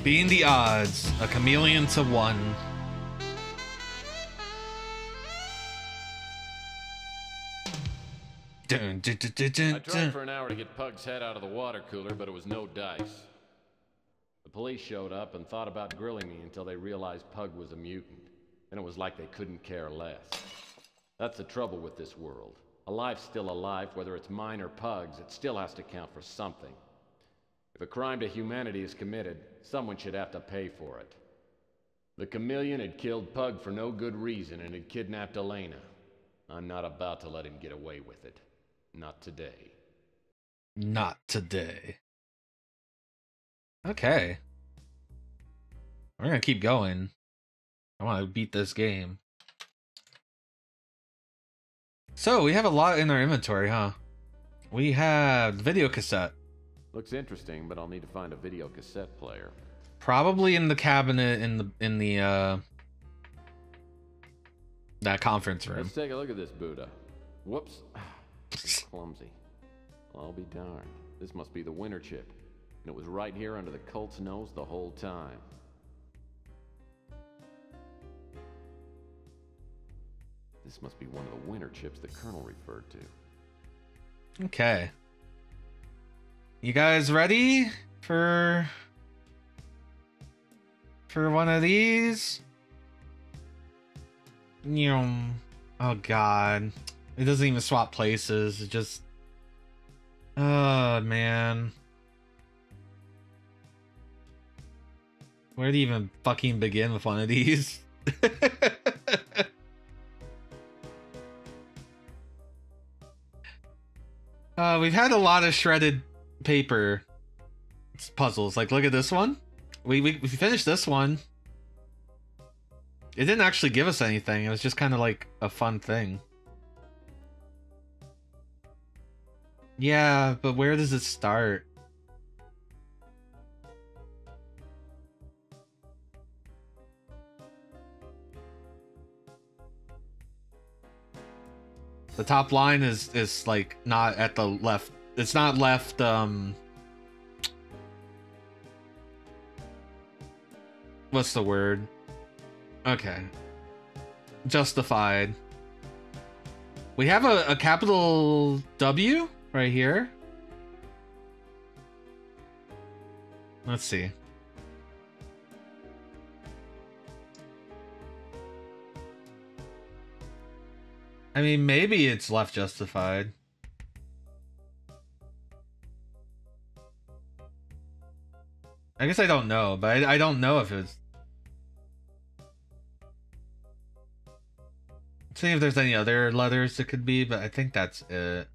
Beating the odds. A chameleon to 1. Dun, dun, dun, dun, dun, I tried for an hour to get Pug's head out of the water cooler, but it was no dice. The police showed up and thought about grilling me until they realized Pug was a mutant. And it was like they couldn't care less. That's the trouble with this world. A life's still a life, whether it's mine or Pug's, it still has to count for something. If a crime to humanity is committed, someone should have to pay for it. The chameleon had killed Pug for no good reason and had kidnapped Elena. I'm not about to let him get away with it. Not today. Not today. Okay. We're gonna keep going. I want to beat this game. So, we have a lot in our inventory, huh? We have the video cassette. Looks interesting, but I'll need to find a video cassette player. Probably in the cabinet in the that conference room. Let's take a look at this Buddha. Whoops. It's clumsy. I'll be darned. This must be the winter chip. And it was right here under the Colt's nose the whole time. This must be one of the winter chips the Colonel referred to. Okay. You guys ready for one of these? Oh god. It doesn't even swap places. It just... Oh man. Where do you even fucking begin with one of these? We've had a lot of shredded paper puzzles. Like, look at this one. We finished this one. It didn't actually give us anything. It was just kind of like a fun thing. Yeah, but where does it start? The top line is like not at the left. It's not left, what's the word? Okay. Justified. We have a capital W right here. Let's see. I mean, maybe it's left justified. I guess I don't know, but I don't know if it's... See if there's any other letters it could be, but I think that's it.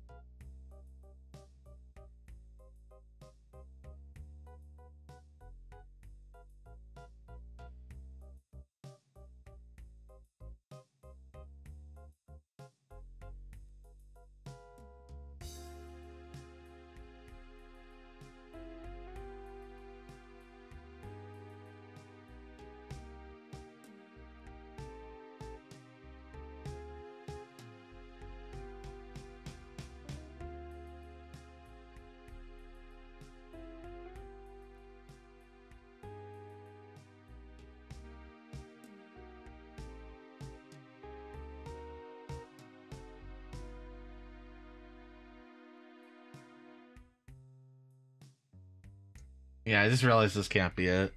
Yeah, I just realized this can't be it.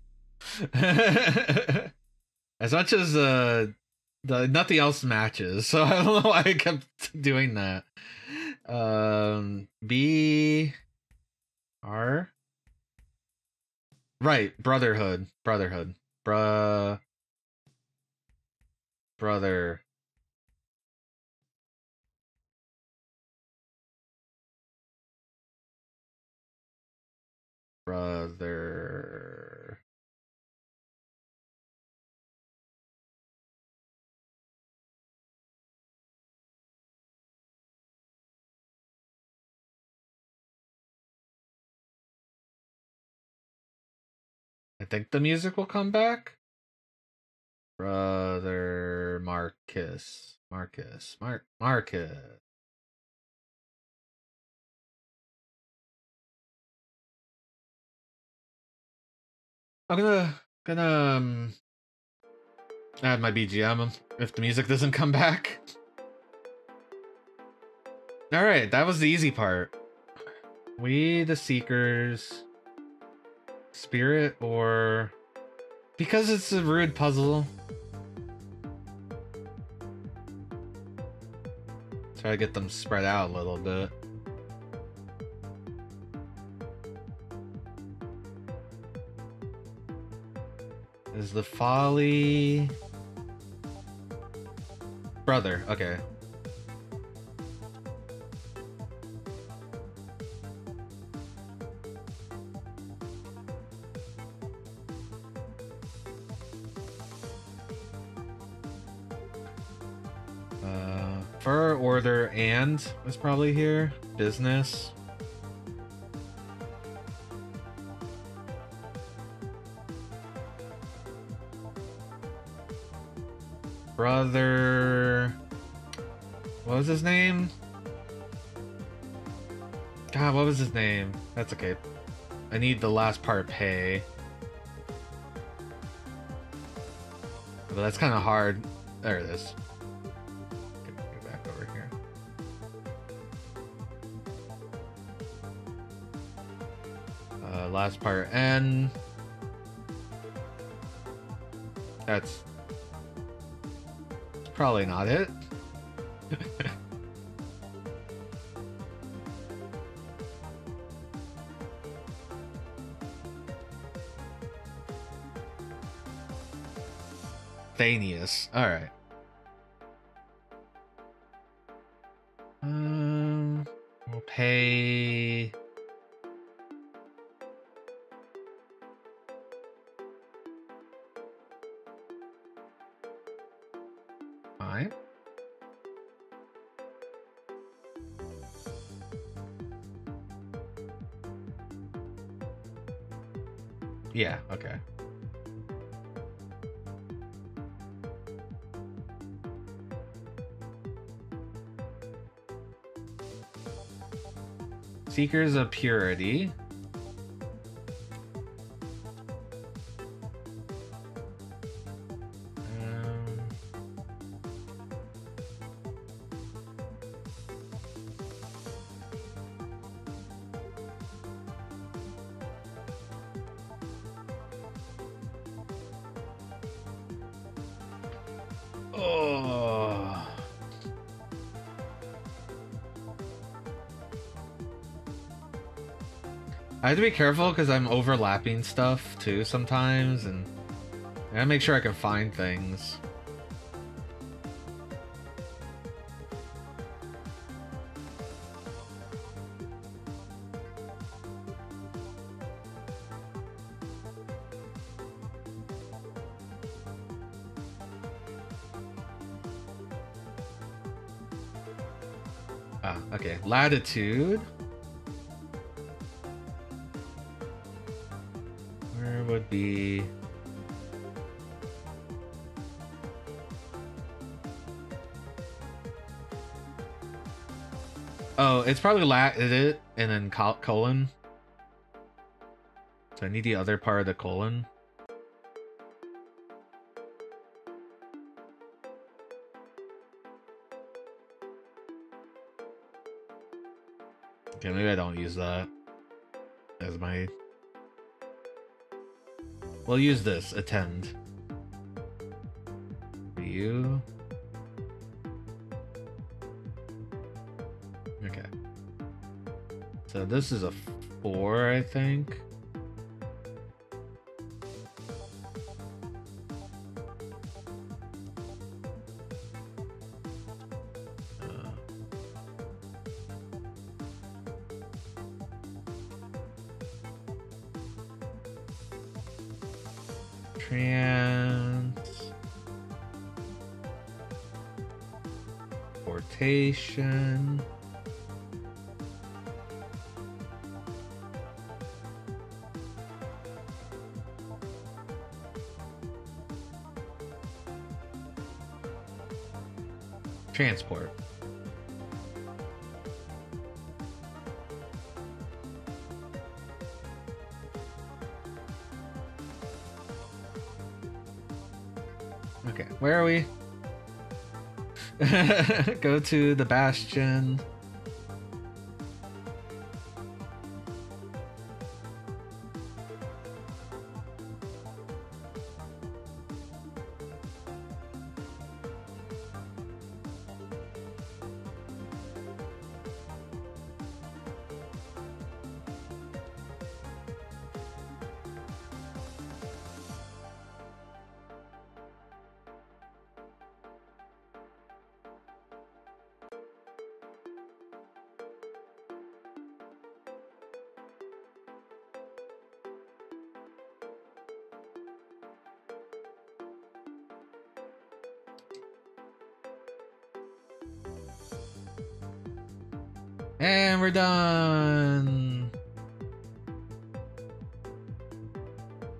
As much as nothing else matches, so I don't know why I kept doing that. B R, right, brother. I think the music will come back. Brother Marcus. I'm gonna add my BGM if the music doesn't come back. All right, that was the easy part. We the Seekers, Spirit, or because it's a rude puzzle. Try to get them spread out a little bit. Is the Folly brother? Okay. Fur order and was probably here. Business. Brother. What was his name? God, what was his name? That's okay. I need the last part, pay. But that's kind of hard. There it is. Get back over here. Last part, N. That's probably not it. Thanius. All right. We'll pay. Fine. Yeah. Okay. Seekers of Purity. Oh. I have to be careful because I'm overlapping stuff too sometimes, and I gotta make sure I can find things. Ah, okay. Latitude. Where would be... Oh, it's probably it and then colon. So I need the other part of the colon. Okay, maybe I don't use that as my... We'll use this, attend. For you. Okay. So this is a 4, I think. Transportation. Transport. Okay, where are we? Go to the Bastion. And we're done.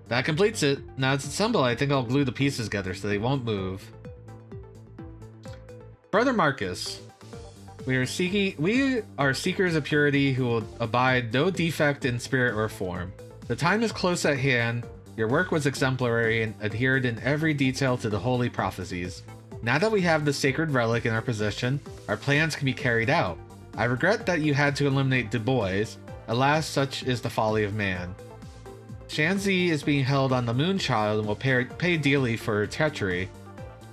That completes it. Now it's assembled. I think I'll glue the pieces together so they won't move. Brother Marcus, we are seekers of purity who will abide no defect in spirit or form. The time is close at hand. Your work was exemplary and adhered in every detail to the holy prophecies. Now that we have the sacred relic in our possession, our plans can be carried out. I regret that you had to eliminate Du Bois. Alas, such is the folly of man. Shanzi is being held on the Moonchild and will pay dearly for her treachery.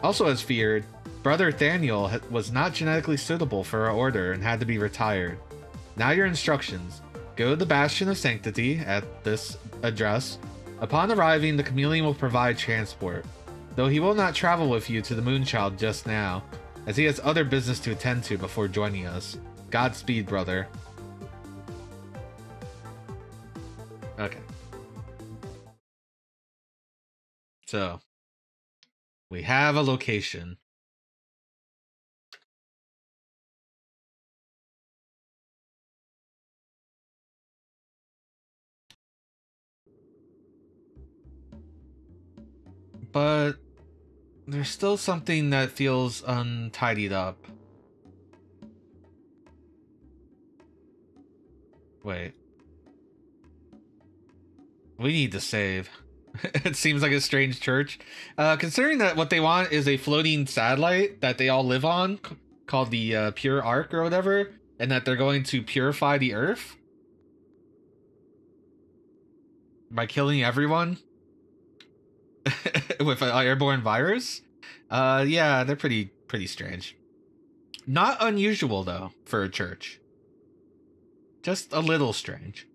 Also, as feared, Brother Thaniel was not genetically suitable for our order and had to be retired. Now your instructions. Go to the Bastion of Sanctity at this address. Upon arriving, the Chameleon will provide transport, though he will not travel with you to the Moonchild just now, as he has other business to attend to before joining us. Godspeed, brother. Okay. So, we have a location. But there's still something that feels untidied up. Wait. We need to save. It seems like a strange church. Considering that what they want is a floating satellite that they all live on, called the Pure Ark or whatever, and that they're going to purify the Earth by killing everyone with an airborne virus. Yeah, they're pretty strange. Not unusual though for a church. Just a little strange.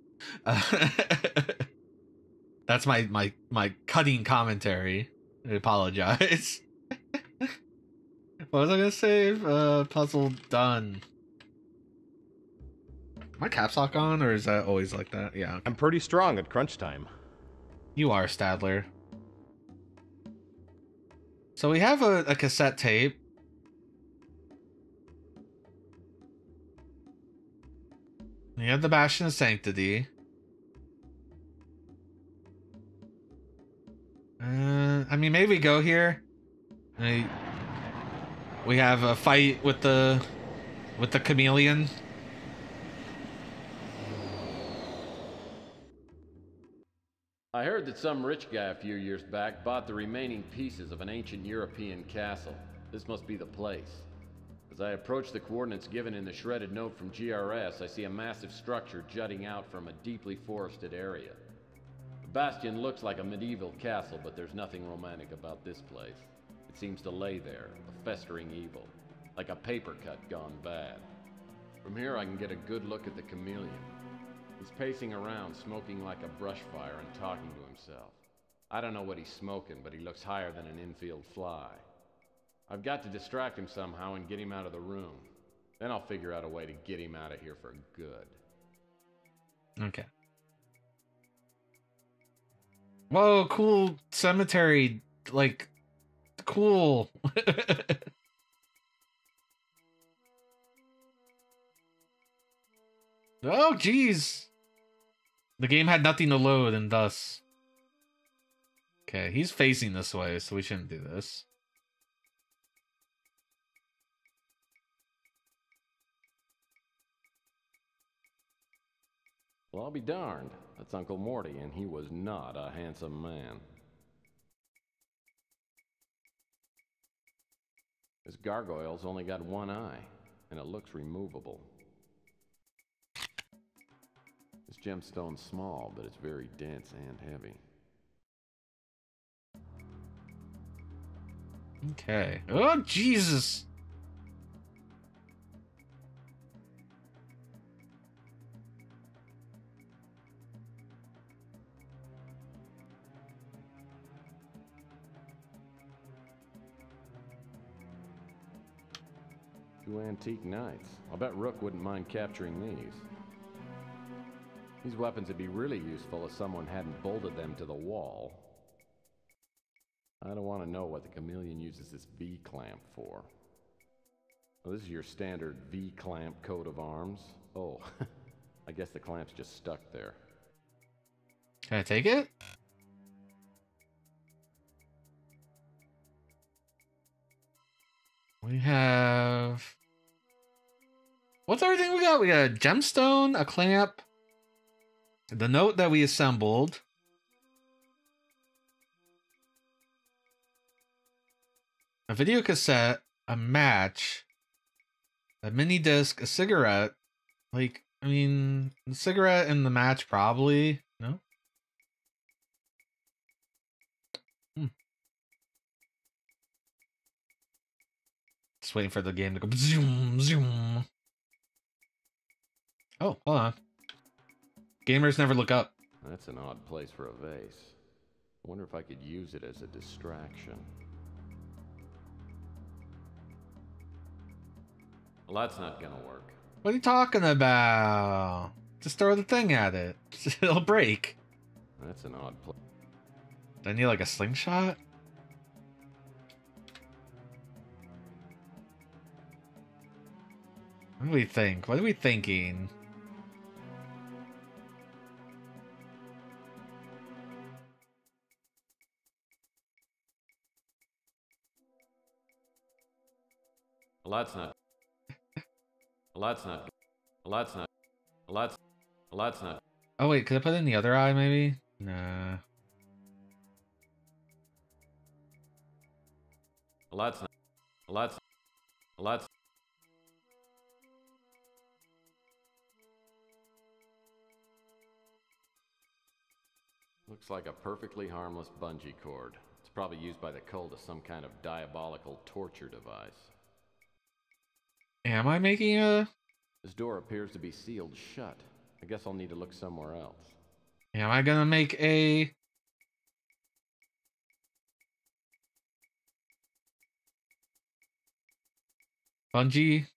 That's my cutting commentary. I apologize. What was I gonna say? Puzzle done. My caps lock on, or is that always like that? Yeah. I'm pretty strong at crunch time. You are, Stadler. So we have a cassette tape. We have the Bastion of Sanctity. I mean, maybe we go here. We have a fight with the Chameleon. I heard that some rich guy a few years back bought the remaining pieces of an ancient European castle. This must be the place. As I approach the coordinates given in the shredded note from GRS, I see a massive structure jutting out from a deeply forested area. The bastion looks like a medieval castle, but there's nothing romantic about this place. It seems to lay there, a festering evil, like a paper cut gone bad. From here I can get a good look at the Chameleon. He's pacing around, smoking like a brush fire and talking to himself. I don't know what he's smoking, but he looks higher than an infield fly. I've got to distract him somehow and get him out of the room. Then I'll figure out a way to get him out of here for good. Okay. Whoa, cool cemetery. Like, cool. Oh, jeez. The game had nothing to load and thus. Okay, he's facing this way, so we shouldn't do this. Well, I'll be darned. That's Uncle Morty, and he was not a handsome man. This gargoyle's only got one eye, and it looks removable. This gemstone's small, but it's very dense and heavy. Okay. Oh, Jesus! Two antique knights. I'll bet Rook wouldn't mind capturing these. These weapons would be really useful if someone hadn't bolted them to the wall. I don't want to know what the Chameleon uses this V-clamp for. Well, this is your standard V-clamp coat of arms. Oh, I guess the clamp's just stuck there. Can I take it? We have... What's everything we got? We got a gemstone, a clamp, the note that we assembled, a video cassette, a match, a mini disc, a cigarette. Like, I mean, the cigarette and the match probably, no? Just waiting for the game to go zoom, zoom. Oh, hold on. Gamers never look up. That's an odd place for a vase. I wonder if I could use it as a distraction. Well, that's not gonna work. What are you talking about? Just throw the thing at it. It'll break. That's an odd place. Do I need like a slingshot? What do we think? What are we thinking? Well, that's not. Well, that's not. Well, that's not. Well, that's not. Oh wait, could I put it in the other eye maybe? Nah. Well, that's not. Well, that's. Well, that's. Looks like a perfectly harmless bungee cord. It's probably used by the cult as some kind of diabolical torture device. Am I making a... This door appears to be sealed shut. I guess I'll need to look somewhere else. Am I gonna make a... bungee?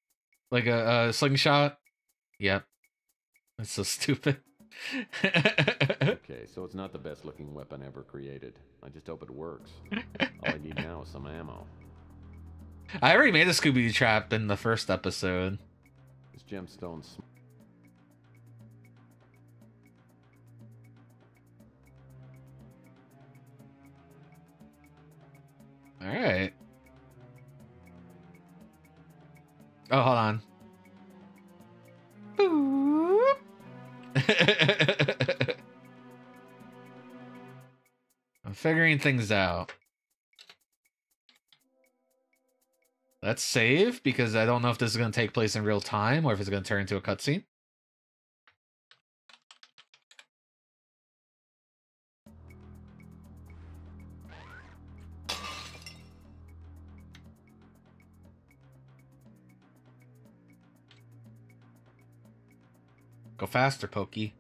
Like a slingshot? Yep. That's so stupid. Okay, so it's not the best looking weapon ever created. I just hope it works. All I need now is some ammo. I already made a Scooby-Doo trap in the first episode. This gemstone's... Alright. Oh, hold on. Boop. I'm figuring things out. Let's save, because I don't know if this is going to take place in real time or if it's going to turn into a cutscene. Go faster, Pokey.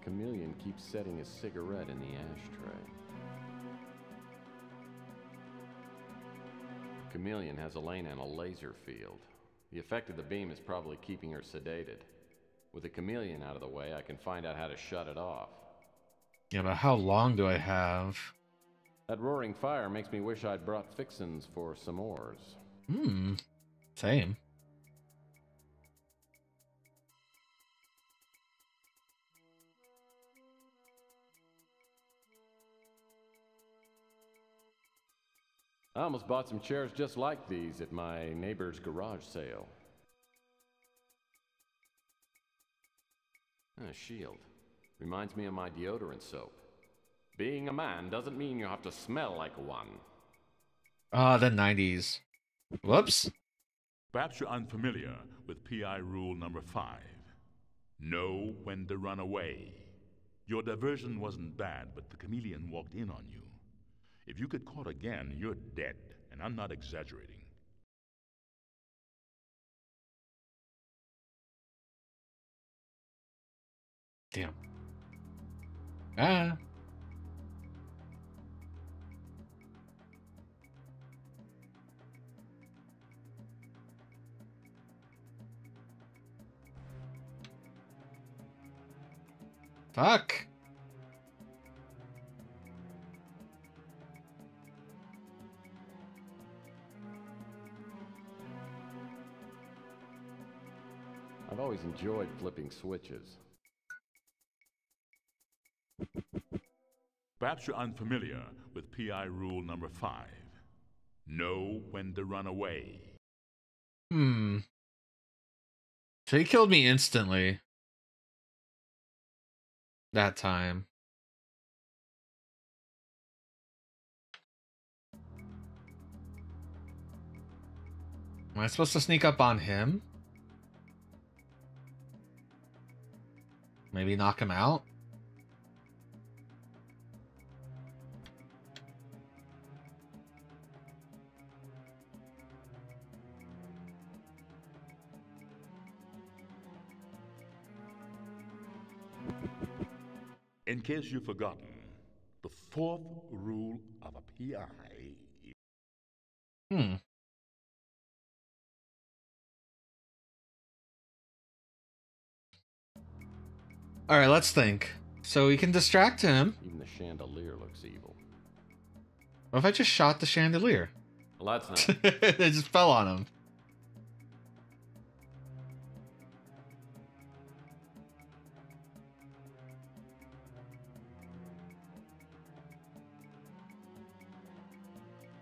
Chameleon keeps setting his cigarette in the ashtray. Chameleon has Elena in a laser field. The effect of the beam is probably keeping her sedated. With the Chameleon out of the way, I can find out how to shut it off. Yeah, but how long do I have? That roaring fire makes me wish I'd brought fixins for s'mores. Same. I almost bought some chairs just like these at my neighbor's garage sale. A shield. Reminds me of my deodorant soap. Being a man doesn't mean you have to smell like one. Ah, the 90s. Whoops. Perhaps you're unfamiliar with PI rule number 5. Know when to run away. Your diversion wasn't bad, but the chameleon walked in on you. If you get caught again, you're dead, and I'm not exaggerating. Damn. Ah. Fuck. I've always enjoyed flipping switches. Perhaps you're unfamiliar with PI rule number 5. Know when to run away. So he killed me instantly. That time. Am I supposed to sneak up on him? Maybe knock him out? In case you've forgotten, the 4th rule of a PI. Alright, let's think. So we can distract him. Even the chandelier looks evil. What if I just shot the chandelier? Well, that's not... It just fell on him.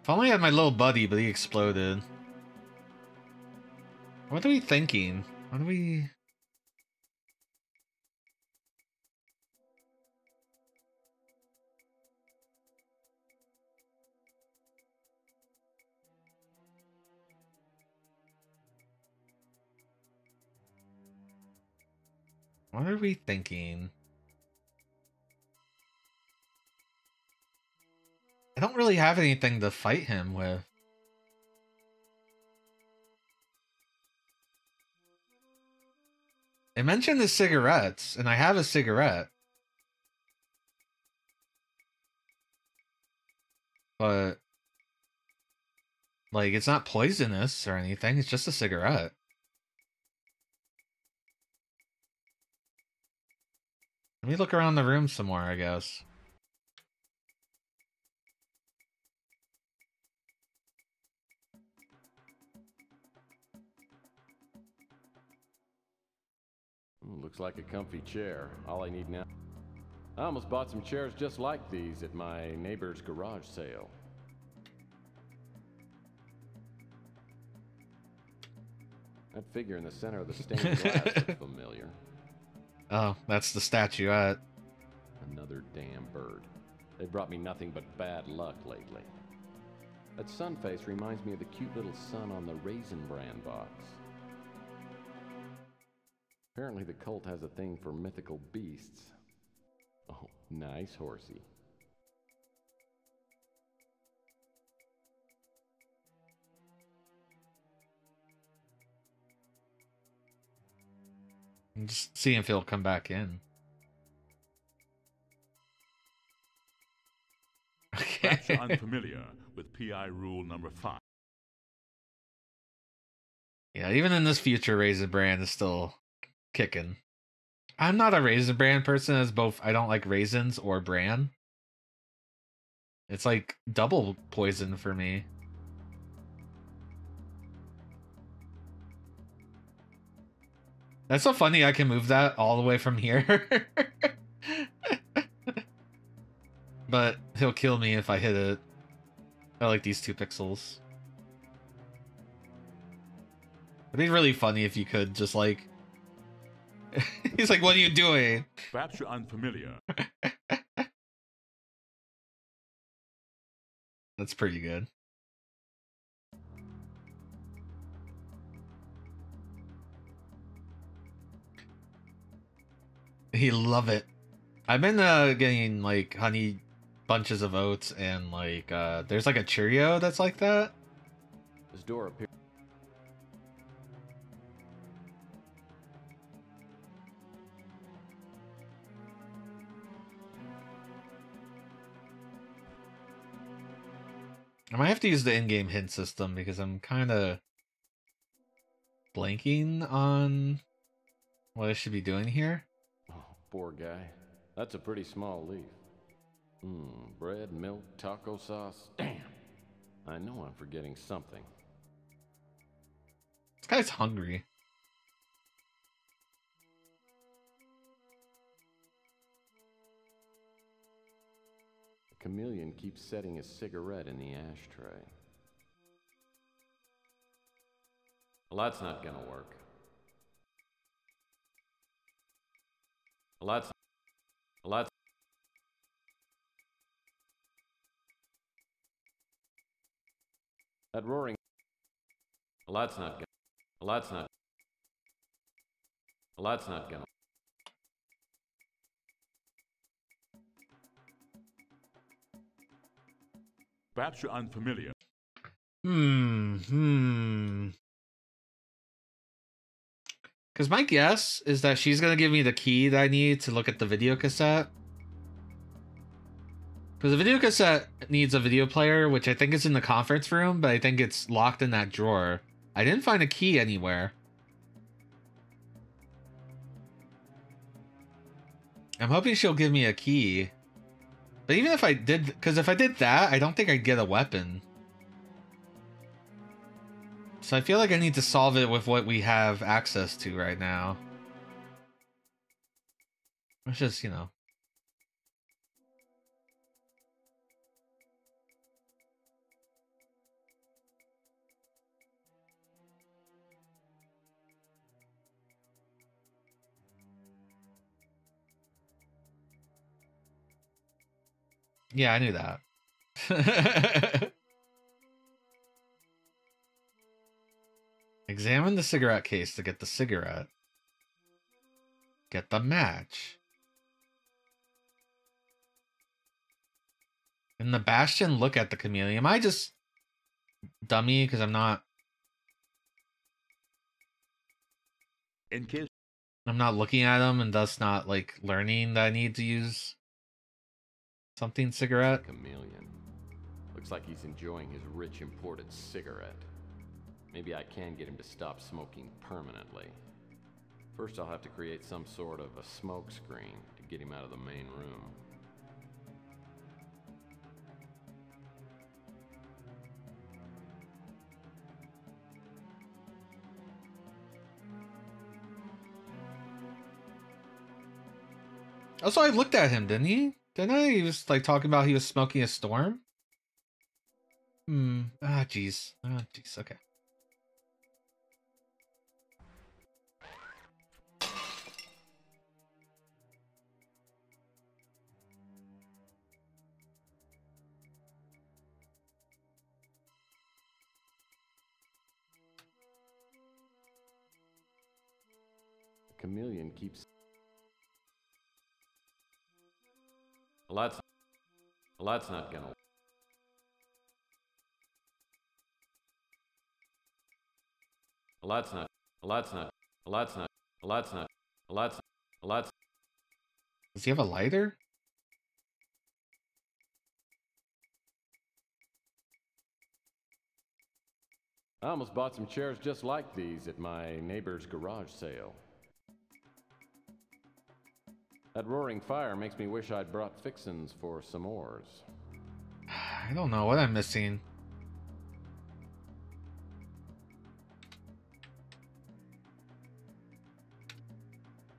If only I had my little buddy, but he exploded. What are we thinking? What are we... What are we thinking? I don't really have anything to fight him with. It mentioned the cigarettes, and I have a cigarette. But, like, it's not poisonous or anything, it's just a cigarette. Let me look around the room some more, I guess. Looks like a comfy chair. All I need now... I almost bought some chairs just like these at my neighbor's garage sale. That figure in the center of the stained glass looks familiar. Oh, that's the statuette. Another damn bird. They brought me nothing but bad luck lately. That sun face reminds me of the cute little sun on the Raisin Bran box. Apparently the cult has a thing for mythical beasts. Oh, nice horsey. I'm just seeing if he'll come back in. Perhaps you're unfamiliar with PI rule number 5. Yeah, even in this future, Raisin Bran is still kicking. I'm not a Raisin Bran person, as both I don't like raisins or bran. It's like double poison for me. That's so funny, I can move that all the way from here. But he'll kill me if I hit it. I like these 2 pixels. It'd be really funny if you could just like He's like, what are you doing? Perhaps you're unfamiliar. That's pretty good. He love it. I've been getting like honey bunches of oats and like there's like a Cheerio that's like that. This door appears. I might have to use the in-game hint system because I'm kind of blanking on what I should be doing here. Oh, poor guy. That's a pretty small leaf. Bread, milk, taco sauce. Damn. I know I'm forgetting something. This guy's hungry. The chameleon keeps setting his cigarette in the ashtray. Well, that's not gonna work. Well, that's that roaring. Well, that's not gonna. Well, that's not. Well, that's not gonna. Perhaps you're unfamiliar. Because my guess is that she's going to give me the key that I need to look at the video cassette. Because the video cassette needs a video player, which I think is in the conference room, but I think it's locked in that drawer. I didn't find a key anywhere. I'm hoping she'll give me a key. But even if I did, because if I did that, I don't think I'd get a weapon. So I feel like I need to solve it with what we have access to right now. It's just, you know. Yeah, I knew that. Examine the cigarette case to get the cigarette. Get the match. In the Bastion, look at the chameleon. Am I just dummy because I'm not... I'm not looking at him and thus not, like, learning that I need to use something cigarette? Chameleon. Looks like he's enjoying his rich imported cigarette. Maybe I can get him to stop smoking permanently. First, I'll have to create some sort of a smoke screen to get him out of the main room. Also, I looked at him, didn't he? Didn't I? He was like talking about he was smoking a storm. Ah, jeez. Ah, jeez. Okay. The chameleon keeps. Well, that's not gonna. Well, that's not. Well, that's not. Well, that's not. Well, that's not. Well, that's. Well, that's. Does he have a lighter? I almost bought some chairs just like these at my neighbor's garage sale. That roaring fire makes me wish I'd brought fixins for s'mores. I don't know what I'm missing.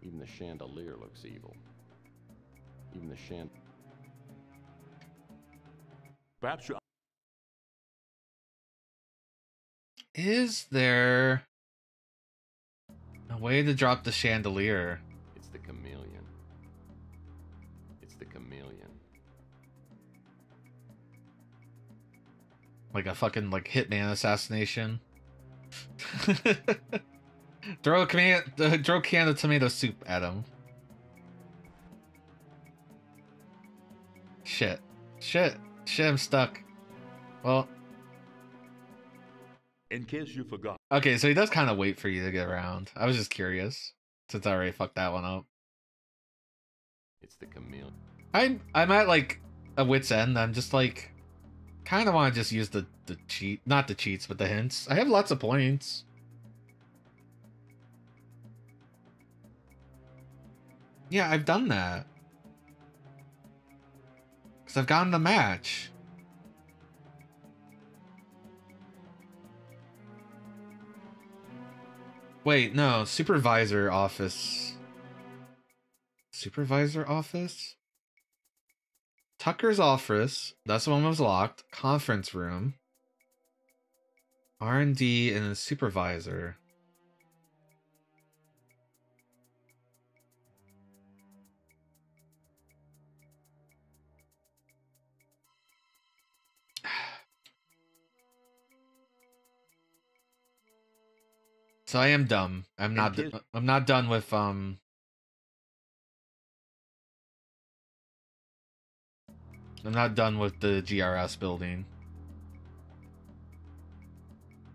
Even the chandelier looks evil. Even the Perhaps you're... Is there a way to drop the chandelier. It's the Chameleon. It's the Chameleon. Like a fucking like hitman assassination. Throw a can of tomato soup at him. Shit, I'm stuck. Well, In case you forgot, okay, so he does kind of wait for you to get around. I was just curious, since I already fucked that one up. It's the Chameleon. I'm at like a wit's end. I'm just like, kind of want to just use the cheat, not the cheats, but the hints. I have lots of points. Yeah, I've done that. Because I've gotten the match. Wait, no. Supervisor office. Supervisor office? Tucker's office. That's the one that was locked. Conference room. R&D and a supervisor. So I am dumb. I'm not done with I'm not done with the GRS building.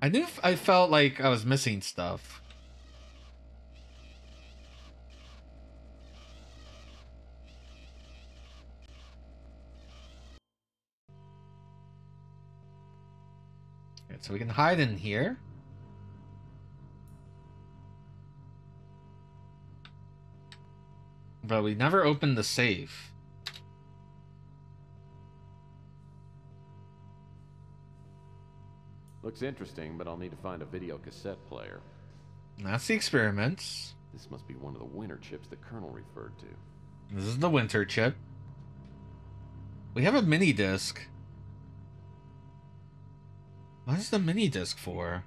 I felt like I was missing stuff. Okay, so we can hide in here. But we never opened the safe. Looks interesting, but I'll need to find a video cassette player. That's the experiments. This must be one of the winter chips the Colonel referred to. This is the winter chip. We have a mini disc. What is the mini disc for?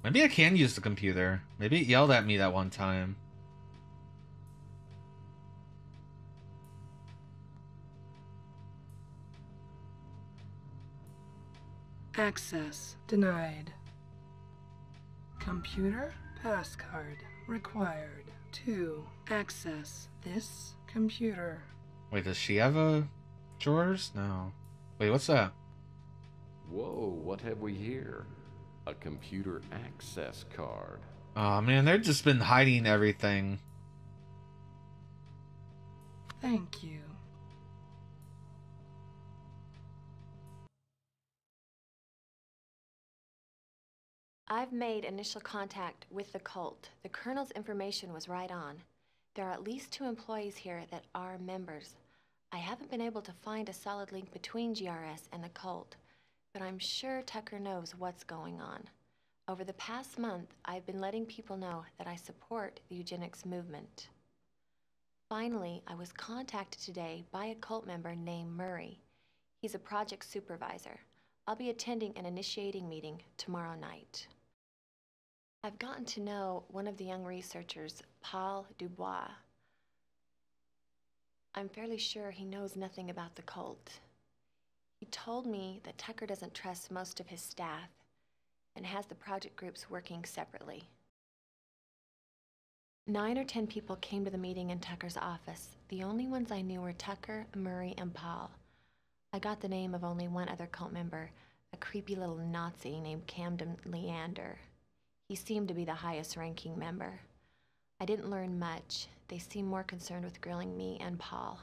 Maybe I can use the computer. Maybe it yelled at me that one time. Access denied. Computer passcard required to access this computer. Wait, does she have a drawers? No. Wait, what's that? Whoa, what have we here? A computer access card. Oh man, they've just been hiding everything. Thank you. I've made initial contact with the cult. The Colonel's information was right on. There are at least 2 employees here that are members. I haven't been able to find a solid link between GRS and the cult, but I'm sure Tucker knows what's going on. Over the past month, I've been letting people know that I support the eugenics movement. Finally, I was contacted today by a cult member named Murray. He's a project supervisor. I'll be attending an initiating meeting tomorrow night. I've gotten to know one of the young researchers, Paul Dubois. I'm fairly sure he knows nothing about the cult. He told me that Tucker doesn't trust most of his staff and has the project groups working separately. 9 or 10 people came to the meeting in Tucker's office. The only ones I knew were Tucker, Murray, and Paul. I got the name of only one other cult member, a creepy little Nazi named Camden Leander. He seemed to be the highest ranking member. I didn't learn much. They seemed more concerned with grilling me and Paul.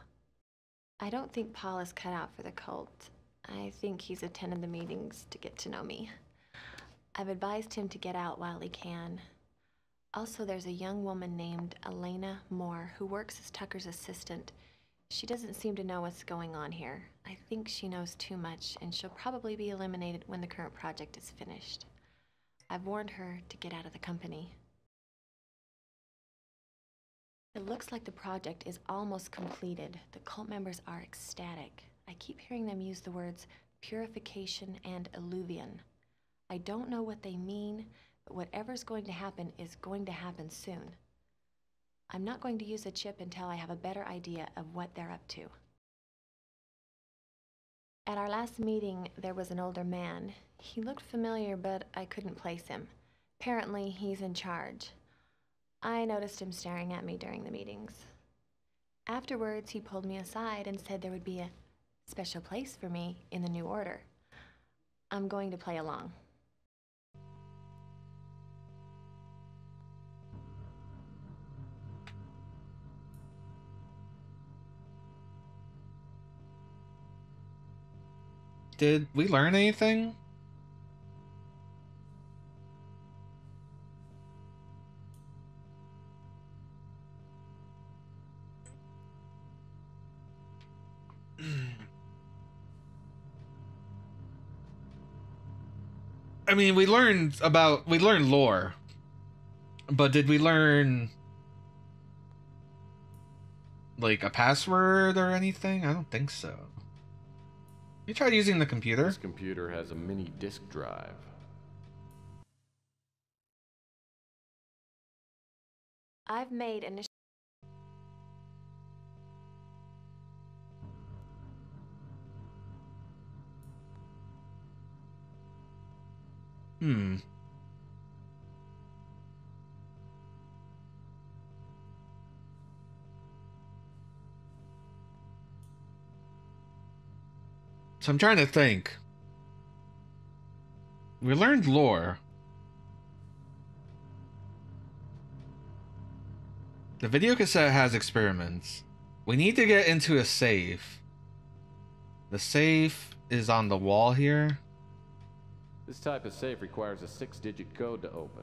I don't think Paul is cut out for the cult. I think he's attended the meetings to get to know me. I've advised him to get out while he can. Also, there's a young woman named Elena Moore who works as Tucker's assistant. She doesn't seem to know what's going on here. I think she knows too much, and she'll probably be eliminated when the current project is finished. I've warned her to get out of the company. It looks like the project is almost completed. The cult members are ecstatic. I keep hearing them use the words purification and alluvion. I don't know what they mean, but whatever's going to happen is going to happen soon. I'm not going to use the chip until I have a better idea of what they're up to. At our last meeting, there was an older man. He looked familiar, but I couldn't place him. Apparently, he's in charge. I noticed him staring at me during the meetings. Afterwards, he pulled me aside and said there would be a special place for me in the new order. I'm going to play along. Did we learn anything? I mean, we learned lore, but did we learn like a password or anything? I don't think so. You tried using the computer? This computer has a mini disk drive. I've made initial. So I'm trying to think. We learned lore. The video cassette has experiments. We need to get into a safe. The safe is on the wall here. This type of safe requires a 6-digit code to open.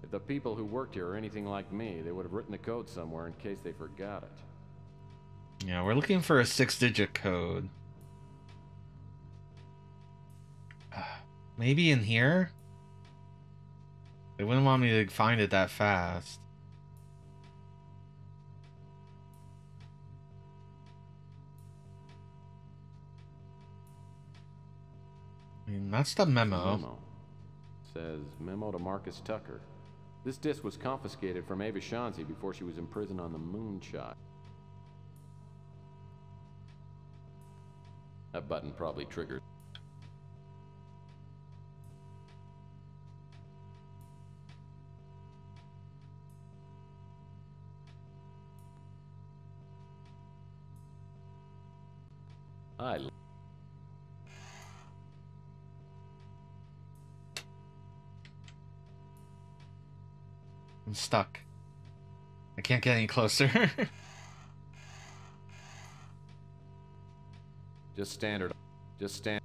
If the people who worked here are anything like me, they would have written the code somewhere in case they forgot it. Yeah, we're looking for a 6-digit code. Maybe in here? They wouldn't want me to find it that fast. I mean, that's the memo. Memo. Says, memo to Marcus Tucker. This disc was confiscated from Ava Shanzi before she was imprisoned on the moonshot. That button probably triggered. I'm stuck. I can't get any closer. Just standard. Just stand.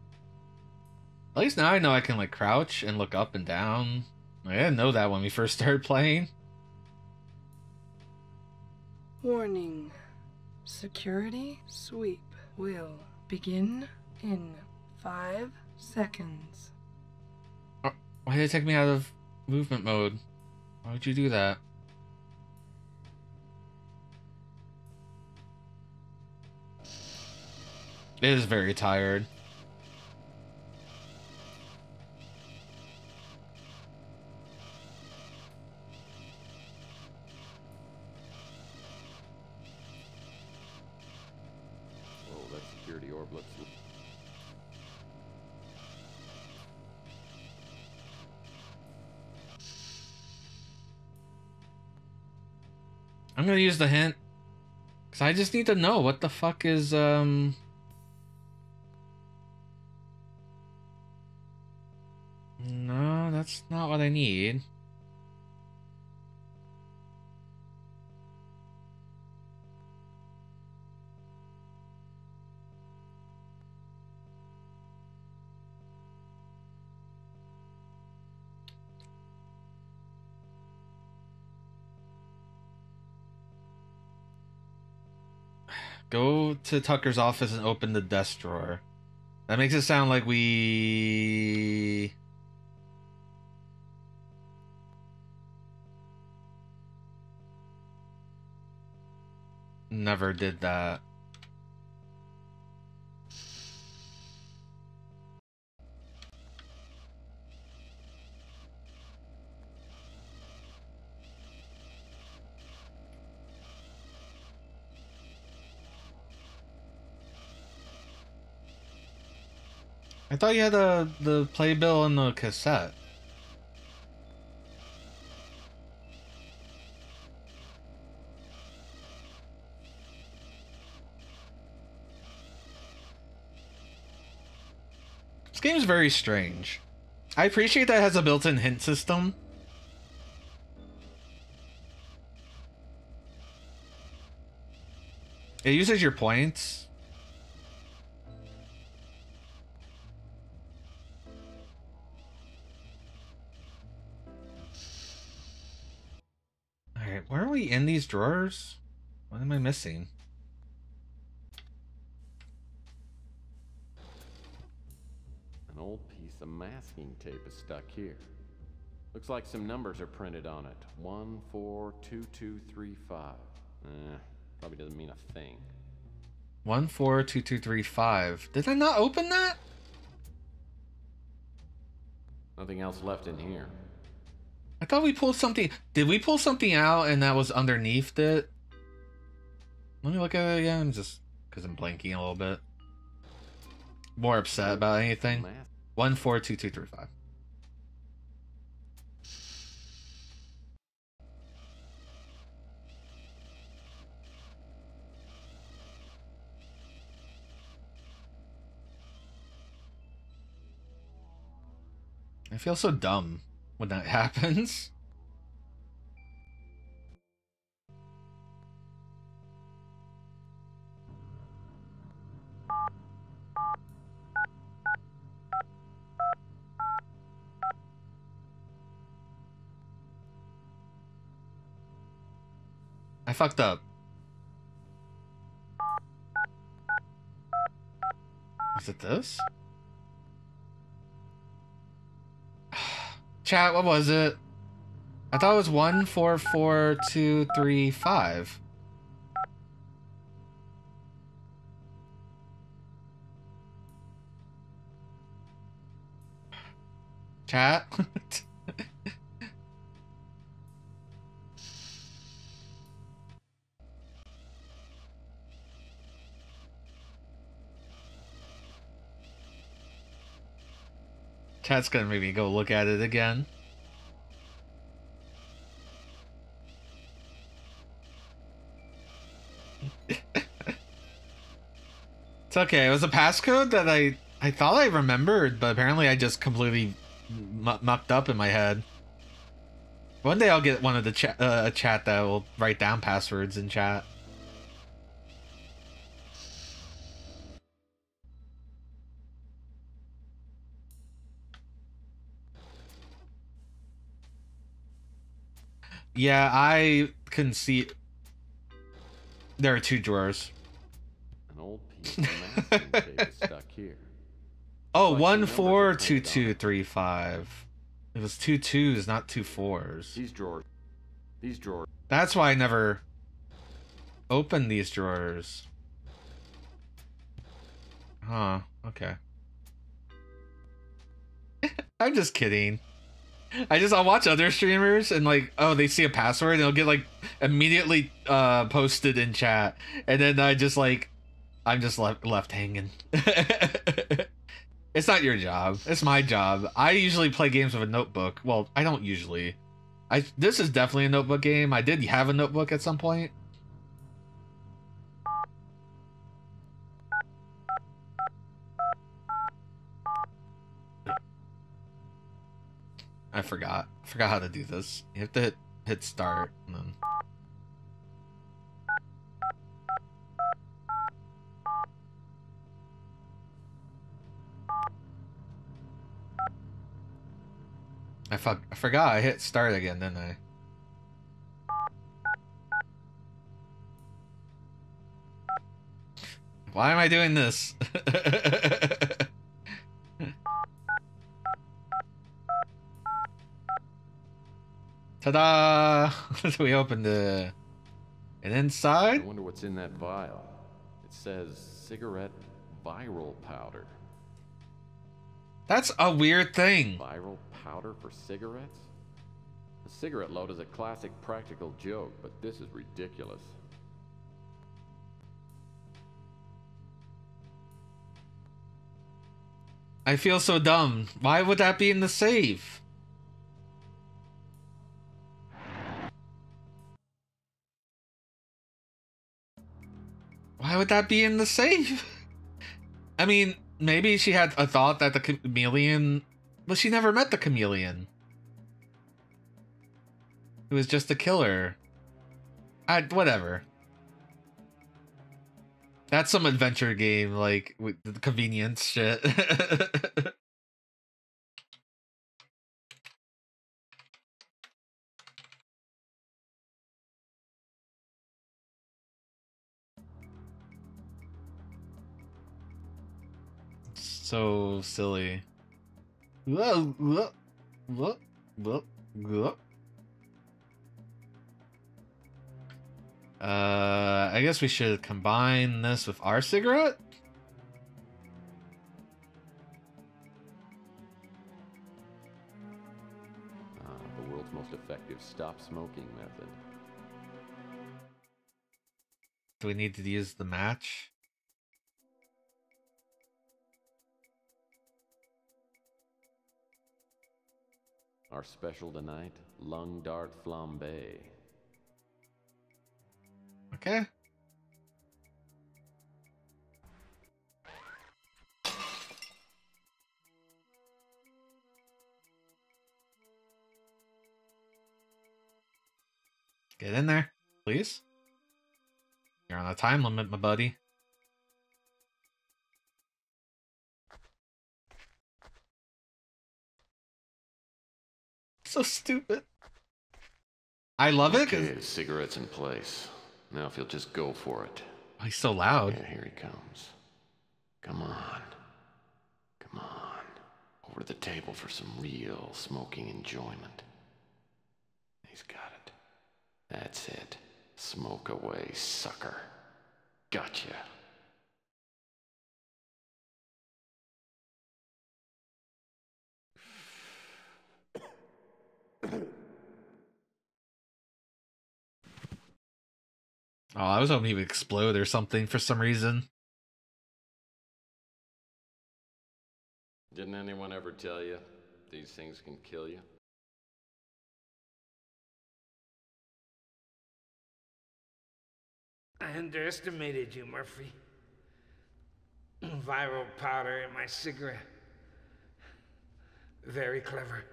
At least now I know I can like crouch and look up and down. I didn't know that when we first started playing. Warning. Security sweep will begin in 5 seconds. Oh, why did it take me out of movement mode? Why would you do that? It is very tired. Oh, that security orb looks. I'm gonna use the hint. Cause I just need to know what the fuck is No, that's not what I need. Go to Tucker's office and open the desk drawer. That makes it sound like we... never did that. I thought you had the playbill and the cassette. This game's very strange. I appreciate that it has a built-in hint system. It uses your points. Alright, where are we in these drawers? What am I missing? An old piece of masking tape is stuck here. Looks like some numbers are printed on it. 142235. Probably doesn't mean a thing. 142235. Did I not open that? Nothing else left in here. I thought we pulled something. Did we pull something out and that was underneath it? Let me look at it again, just because I'm blanking a little bit. More upset about anything. 142235. I feel so dumb when that happens. I fucked up. Is it this? Chat, what was it? I thought it was 144235. Chat? Chat's gonna make me go look at it again. It's okay. It was a passcode that I thought I remembered, but apparently I just completely mucked up in my head. One day I'll get one of the a chat that will write down passwords in chat. Yeah, I can see. There are two drawers. An old piece of masking tape is stuck here. Oh, Looks like some numbers are printed on it. 142235. It was 2 2s, not 2 4s. These drawers. That's why I never opened these drawers. Huh, okay. I'm just kidding. I'll watch other streamers and like, oh, they see a password and it'll get like immediately posted in chat, and then I'm just left hanging. It's not your job. It's my job. I usually play games with a notebook. Well, I don't usually. This is definitely a notebook game. I did have a notebook at some point. I forgot how to do this. You have to hit start and then. I forgot I hit start again, didn't I? Why am I doing this? Ta-da! We opened it. And I inside? wonder what's in that vial. It says cigarette viral powder. That's a weird thing. Viral powder for cigarettes? A cigarette load is a classic practical joke, but this is ridiculous. I feel so dumb. Why would that be in the save? Why would that be in the save? I mean, maybe she had a thought that the chameleon... But she never met the chameleon. It was just a killer. Whatever. That's some adventure game, like, with the convenience shit. So silly. I guess we should combine this with our cigarette? The world's most effective stop smoking method. Do we need to use the match? Our special tonight, lung dart flambe. Okay. Get in there, please. You're on a time limit, my buddy. So stupid. I love it. Okay, cigarettes in place. Now if you'll just go for it. Oh, he's so loud. Yeah, here he comes. Come on. Come on. Over to the table for some real smoking enjoyment. He's got it. That's it. Smoke away, sucker. Gotcha. Oh, I was hoping he would explode or something for some reason. Didn't anyone ever tell you these things can kill you? I underestimated you, Murphy. Viral powder in my cigarette. Very clever.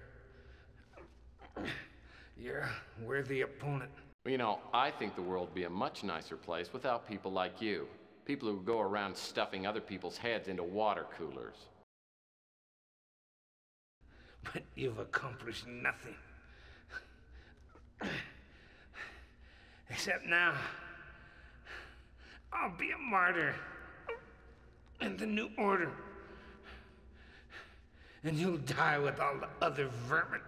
You're a worthy opponent. Well, you know, I think the world would be a much nicer place without people like you. People who go around stuffing other people's heads into water coolers. But you've accomplished nothing. Except now, I'll be a martyr in the new order. And you'll die with all the other vermin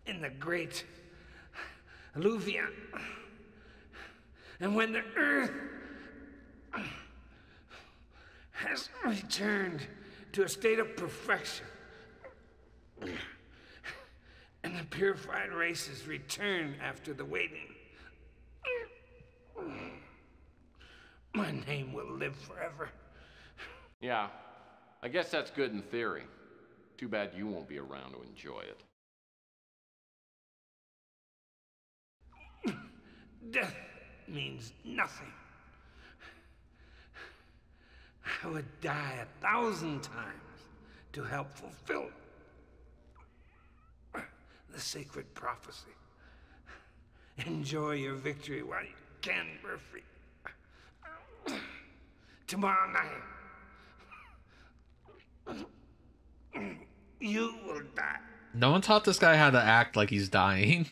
in the great Alluvion. And when the earth has returned to a state of perfection, and the purified races return after the waiting, my name will live forever. Yeah, I guess that's good in theory. Too bad you won't be around to enjoy it. Death means nothing. I would die 1,000 times to help fulfill the sacred prophecy. Enjoy your victory while you can, Murphy. Tomorrow night, you will die. No one taught this guy how to act like he's dying.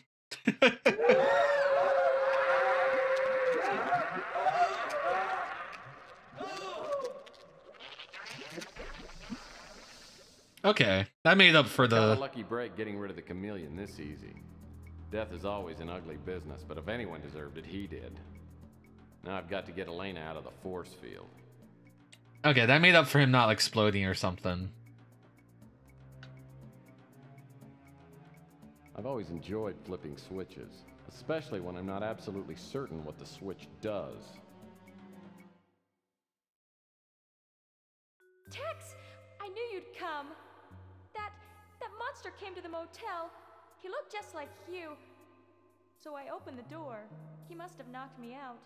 Okay, that made up for Got a the... lucky break getting rid of the chameleon this easy. Death is always an ugly business, but if anyone deserved it, he did. Now I've got to get Elena out of the force field. Okay, that made up for him not exploding or something. I've always enjoyed flipping switches, especially when I'm not absolutely certain what the switch does. Tex! I knew motel. He looked just like Hugh. So I opened the door. He must have knocked me out.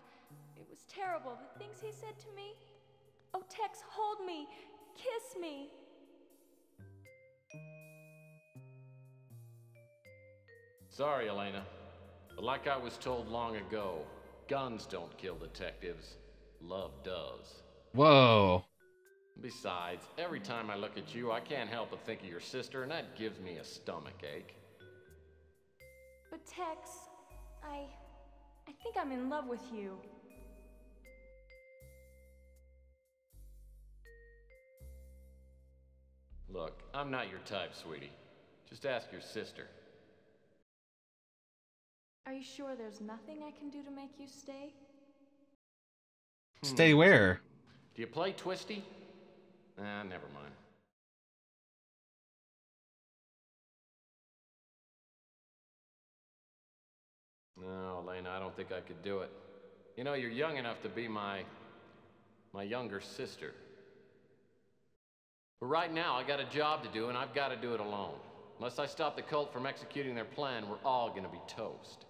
It was terrible, the things he said to me. Oh, Tex, hold me. Kiss me. Sorry, Elena. But like I was told long ago, guns don't kill detectives. Love does. Whoa. Besides, every time I look at you, I can't help but think of your sister, and that gives me a stomachache. But Tex, I think I'm in love with you. Look, I'm not your type, sweetie. Just ask your sister. Are you sure there's nothing I can do to make you stay? Stay where? Do you play Twisty? Never mind. No, Elena, I don't think I could do it. You know, you're young enough to be my younger sister. But right now, I got a job to do, and I've got to do it alone. Unless I stop the cult from executing their plan, we're all gonna be toast.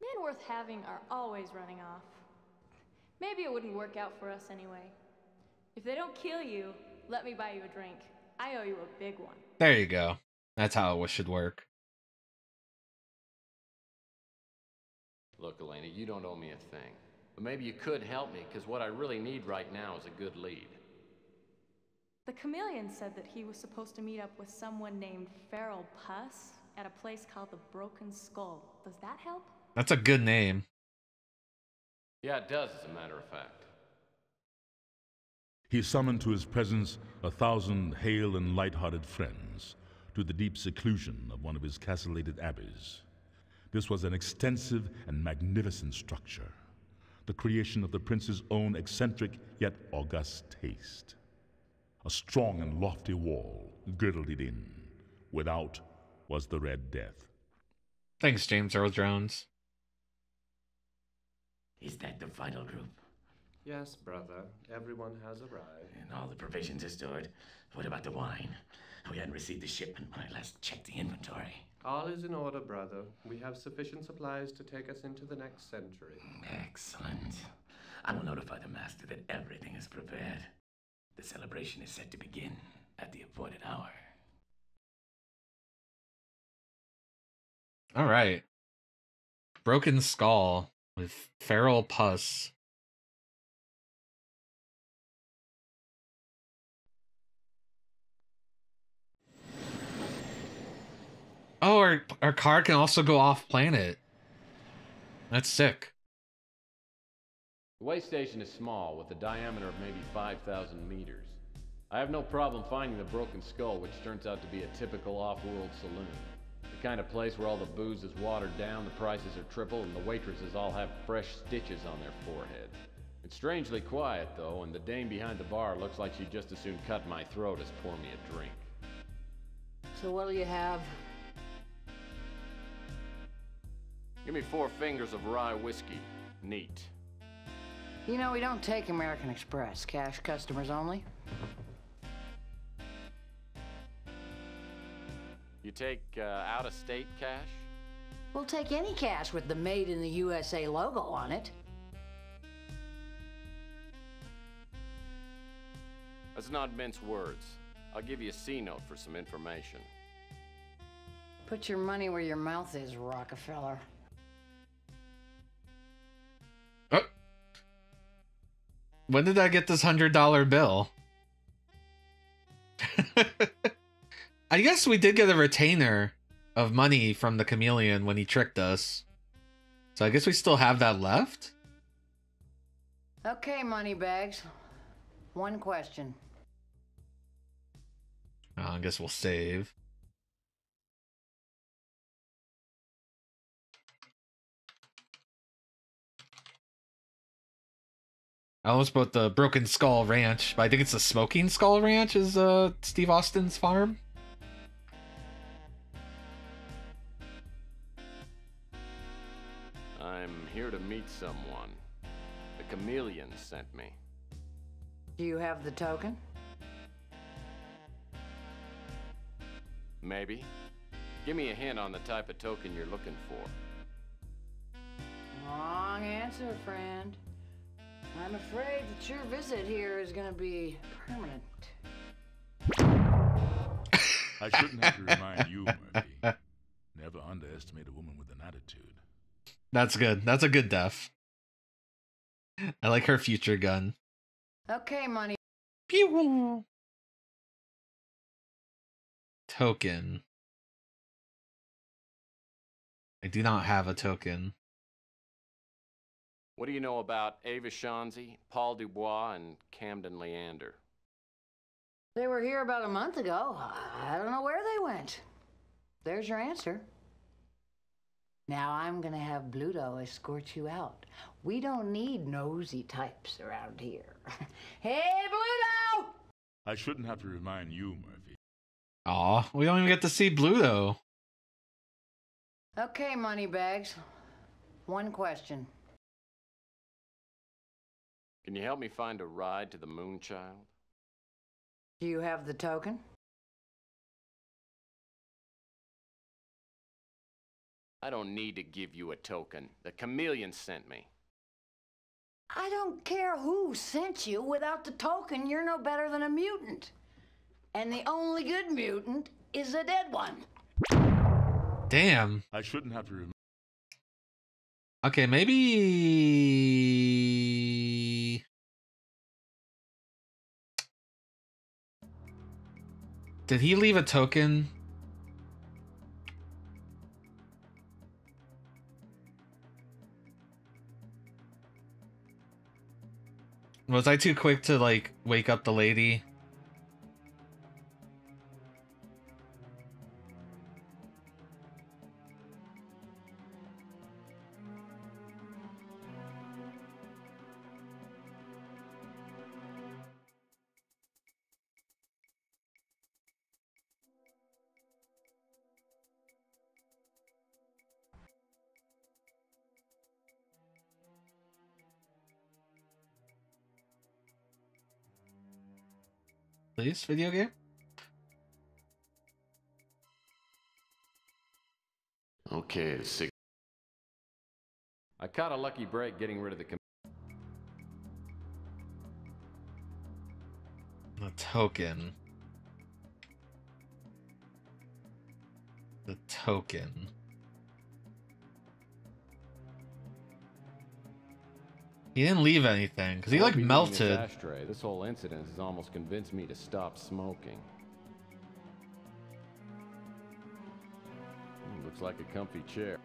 Men worth having are always running off. Maybe it wouldn't work out for us anyway. If they don't kill you, let me buy you a drink. I owe you a big one. There you go. That's how it should work. Look, Elena, you don't owe me a thing. But maybe you could help me, because what I really need right now is a good lead. The Chameleon said that he was supposed to meet up with someone named Feral Puss at a place called the Broken Skull. Does that help? That's a good name. Yeah, it does, as a matter of fact. He summoned to his presence 1,000 hale and light-hearted friends to the deep seclusion of one of his castellated abbeys. This was an extensive and magnificent structure, the creation of the prince's own eccentric yet august taste. A strong and lofty wall girdled it in. Without was the Red Death. Thanks, James Earl Jones. Is that the final group? Yes, brother. Everyone has arrived. And all the provisions are stored. What about the wine? We hadn't received the shipment when I last checked the inventory. All is in order, brother. We have sufficient supplies to take us into the next century. Excellent. I will notify the master that everything is prepared. The celebration is set to begin at the appointed hour. All right. Broken Skull with Feral Puss. Oh, our car can also go off planet. That's sick. The way station is small, with a diameter of maybe 5,000 meters. I have no problem finding the Broken Skull, which turns out to be a typical off-world saloon. The kind of place where all the booze is watered down, the prices are triple, and the waitresses all have fresh stitches on their foreheads. It's strangely quiet, though, and the dame behind the bar looks like she'd just as soon cut my throat as pour me a drink. So what'll you have? Give me 4 fingers of rye whiskey. Neat. You know, we don't take American Express. Cash customers only. You take out-of-state cash? We'll take any cash with the Made in the USA logo on it. Let's not mince words. I'll give you a C-note for some information. Put your money where your mouth is, Rockefeller. When did I get this $100 bill? I guess we did get a retainer of money from the Chameleon when he tricked us. So I guess we still have that left? Okay, moneybags. One question. Oh, I guess we'll save. I almost bought the Broken Skull Ranch, but I think it's the Smoking Skull Ranch is Steve Austin's farm. I'm here to meet someone. The Chameleon sent me. Do you have the token? Maybe. Give me a hint on the type of token you're looking for. Wrong answer, friend. I'm afraid that your visit here is gonna be permanent. I shouldn't have to remind you, Murphy. Never underestimate a woman with an attitude. That's good. That's a good death. I like her future gun. Okay, money. Pew! Token. I do not have a token. What do you know about Ava Shanzi, Paul Dubois, and Camden Leander? They were here about a month ago. I don't know where they went. There's your answer. Now I'm gonna have Bluto escort you out. We don't need nosy types around here. Hey, Bluto! I shouldn't have to remind you, Murphy. Aw, we don't even get to see Bluto. Okay, Moneybags. One question. Can you help me find a ride to the Moonchild? Do you have the token? I don't need to give you a token. The Chameleon sent me. I don't care who sent you. Without the token, you're no better than a mutant. And the only good mutant is a dead one. Damn. I shouldn't have to remind. Okay, maybe... Did he leave a token? Was I too quick to, like, wake up the lady? Please, video game? Okay, I caught a lucky break getting rid of the The token. The token. He didn't leave anything, because he, like, melted. Ashtray. This whole incident has almost convinced me to stop smoking. Looks like a comfy chair.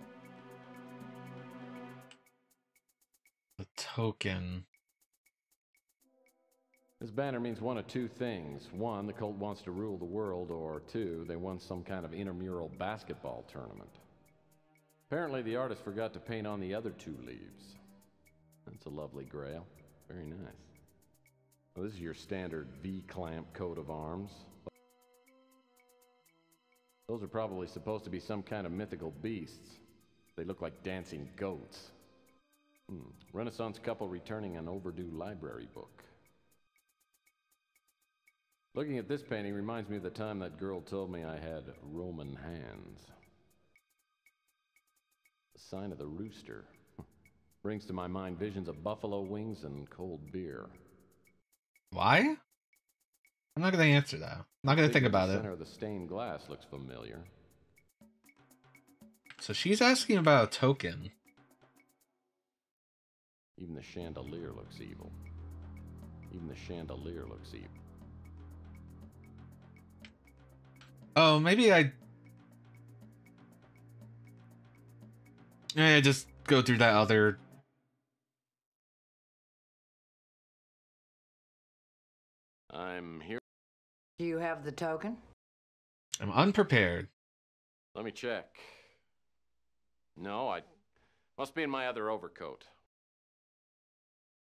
The token. This banner means one of two things. One, the cult wants to rule the world, or two, they won some kind of intramural basketball tournament. Apparently the artist forgot to paint on the other two leaves. That's a lovely grail. Very nice. Well, this is your standard V-clamp coat of arms. Those are probably supposed to be some kind of mythical beasts. They look like dancing goats. Renaissance couple returning an overdue library book. Looking at this painting reminds me of the time that girl told me I had Roman hands. The sign of the rooster. Brings to my mind visions of buffalo wings and cold beer. Why? I'm not gonna answer that. I'm not gonna think about it. The center of the stained glass looks familiar. So she's asking about a token. Even the chandelier looks evil. Even the chandelier looks evil. Oh, maybe I just go through that other. I'm here. Do you have the token? I'm unprepared. Let me check. No, I must be in my other overcoat.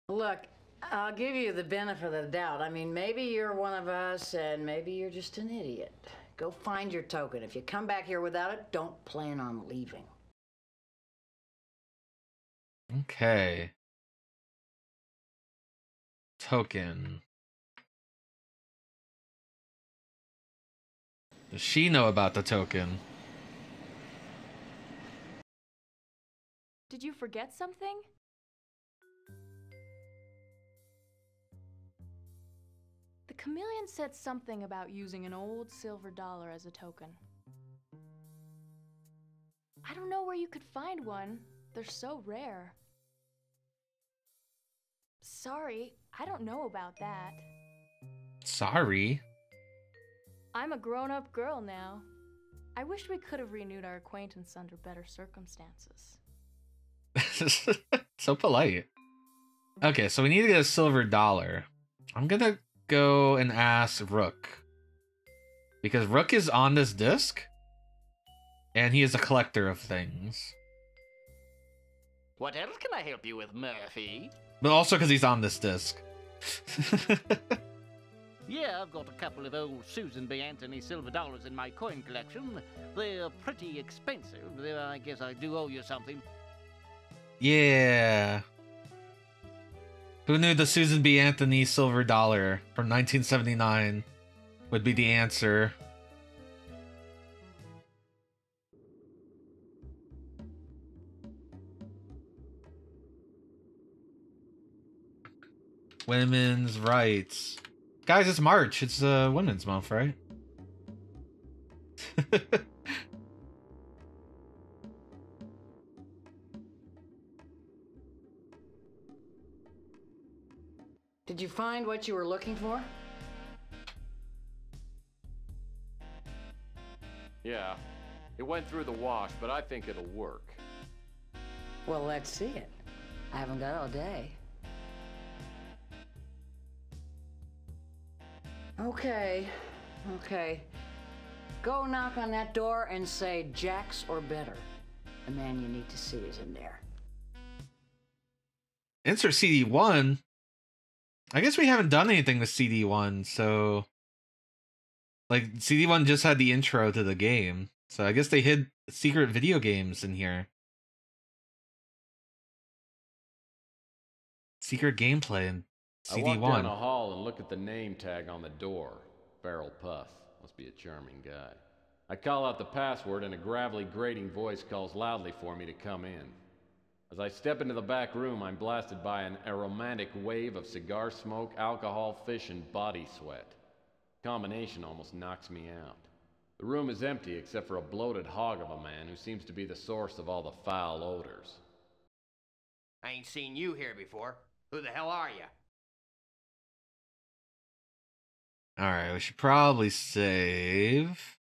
Look, I'll give you the benefit of the doubt. I mean, maybe you're one of us, and maybe you're just an idiot. Go find your token. If you come back here without it, don't plan on leaving. Okay. Token. Does she know about the token? Did you forget something? The Chameleon said something about using an old silver dollar as a token. I don't know where you could find one. They're so rare. Sorry, I don't know about that. Sorry. I'm a grown-up girl now. I wish we could have renewed our acquaintance under better circumstances. So polite. Okay, so we need to get a silver dollar. I'm gonna go and ask Rook. Because Rook is on this disc. And he is a collector of things. What else can I help you with, Murphy? But also because he's on this disc. Yeah, I've got a couple of old Susan B. Anthony silver dollars in my coin collection. They're pretty expensive. I guess I do owe you something. Yeah. Who knew the Susan B. Anthony silver dollar from 1979 would be the answer? Women's rights. Guys, it's March. It's Women's Month, right? Did you find what you were looking for? Yeah, it went through the wash, but I think it'll work. Well, let's see it. I haven't got all day. Okay. Go knock on that door and say Jax or better. The man you need to see is in there. Insert CD1. I guess we haven't done anything with CD1, so... Like, CD1 just had the intro to the game. So I guess they hid secret video games in here. Secret gameplay in CD1. I walk down a hall and look at the name tag on the door. Feral Puss. Must be a charming guy. I call out the password and a gravelly, grating voice calls loudly for me to come in. As I step into the back room, I'm blasted by an aromatic wave of cigar smoke, alcohol, fish, and body sweat. The combination almost knocks me out. The room is empty except for a bloated hog of a man who seems to be the source of all the foul odors. I ain't seen you here before. Who the hell are you? Alright, we should probably save...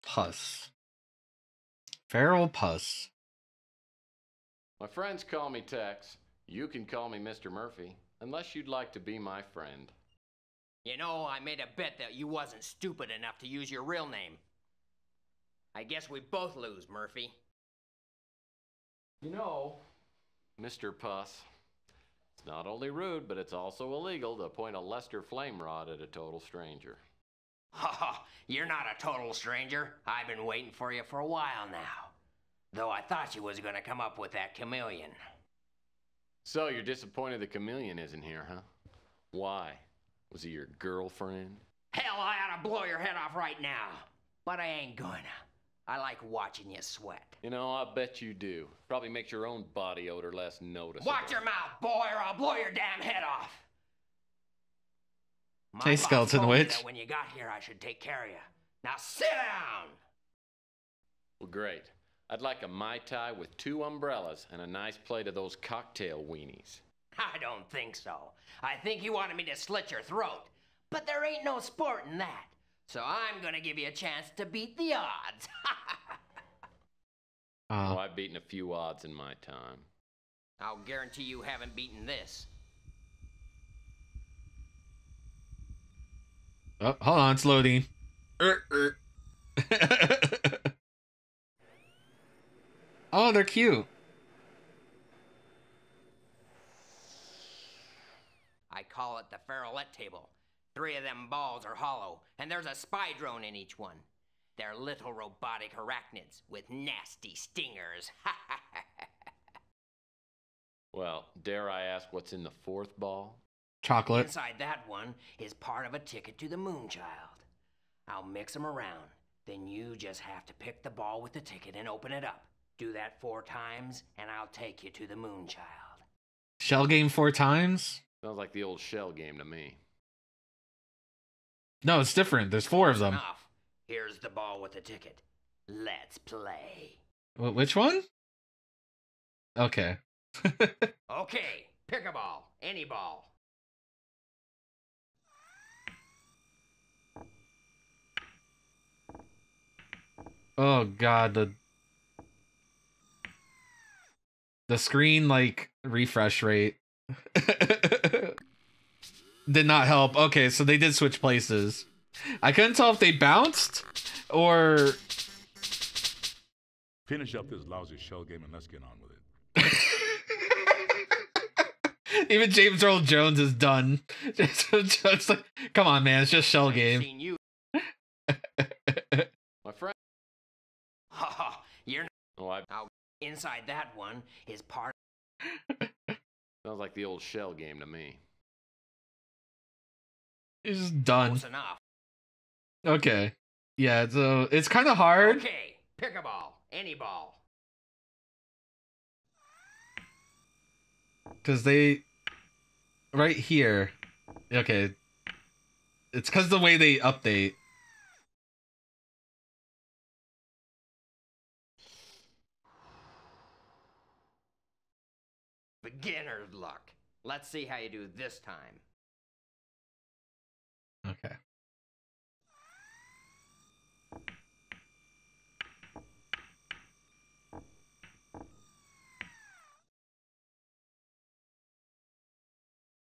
Puss. Feral Puss. My friends call me Tex. You can call me Mr. Murphy, unless you'd like to be my friend. You know, I made a bet that you wasn't stupid enough to use your real name. I guess we both lose, Murphy. You know, Mr. Puss, it's not only rude, but it's also illegal to point a Lester flame rod at a total stranger. Ha! You're not a total stranger. I've been waiting for you for a while now. Though I thought you was gonna come up with that chameleon. So you're disappointed the chameleon isn't here, huh? Why? Was he your girlfriend? Hell, I ought to blow your head off right now. But I ain't gonna. I like watching you sweat. You know, I bet you do. Probably makes your own body odor less noticeable. Watch your mouth, boy, or I'll blow your damn head off. Hey, Skeleton Witch. When you got here, I should take care of you. Now sit down! Well, great. I'd like a Mai Tai with 2 umbrellas and a nice plate of those cocktail weenies. I don't think so. I think you wanted me to slit your throat. But there ain't no sport in that. So I'm gonna give you a chance to beat the odds. Oh, I've beaten a few odds in my time. I'll guarantee you haven't beaten this. Oh, hold on, it's loading. Oh, they're cute. I call it the Feralette table. 3 of them balls are hollow, and there's a spy drone in each one. They're little robotic arachnids with nasty stingers. Well, dare I ask what's in the 4th ball? Chocolate. Inside that one is part of a ticket to the Moonchild. I'll mix them around. Then you just have to pick the ball with the ticket and open it up. Do that 4 times, and I'll take you to the Moonchild. Shell game 4 times? Sounds like the old shell game to me. No, it's different. There's 4 of them. Enough. Here's the ball with the ticket. Let's play. Which one? Okay. Okay, pick a ball. Any ball. Oh god, the screen like refresh rate did not help. Okay, so they did switch places. I couldn't tell if they bounced or Finish up this lousy shell game and let's get on with it. even James Earl Jones is done. Just like, come on, man, it's just shell game. Seen you. My friend. You're Oh, now, inside that one is part. Sounds like the old shell game to me. It's just done. Close enough. Okay. Yeah, so it's kind of hard. Okay, pick a ball. Any ball. Because they... Right here. Okay. It's because the way they update. Beginner's luck. Let's see how you do this time. Okay.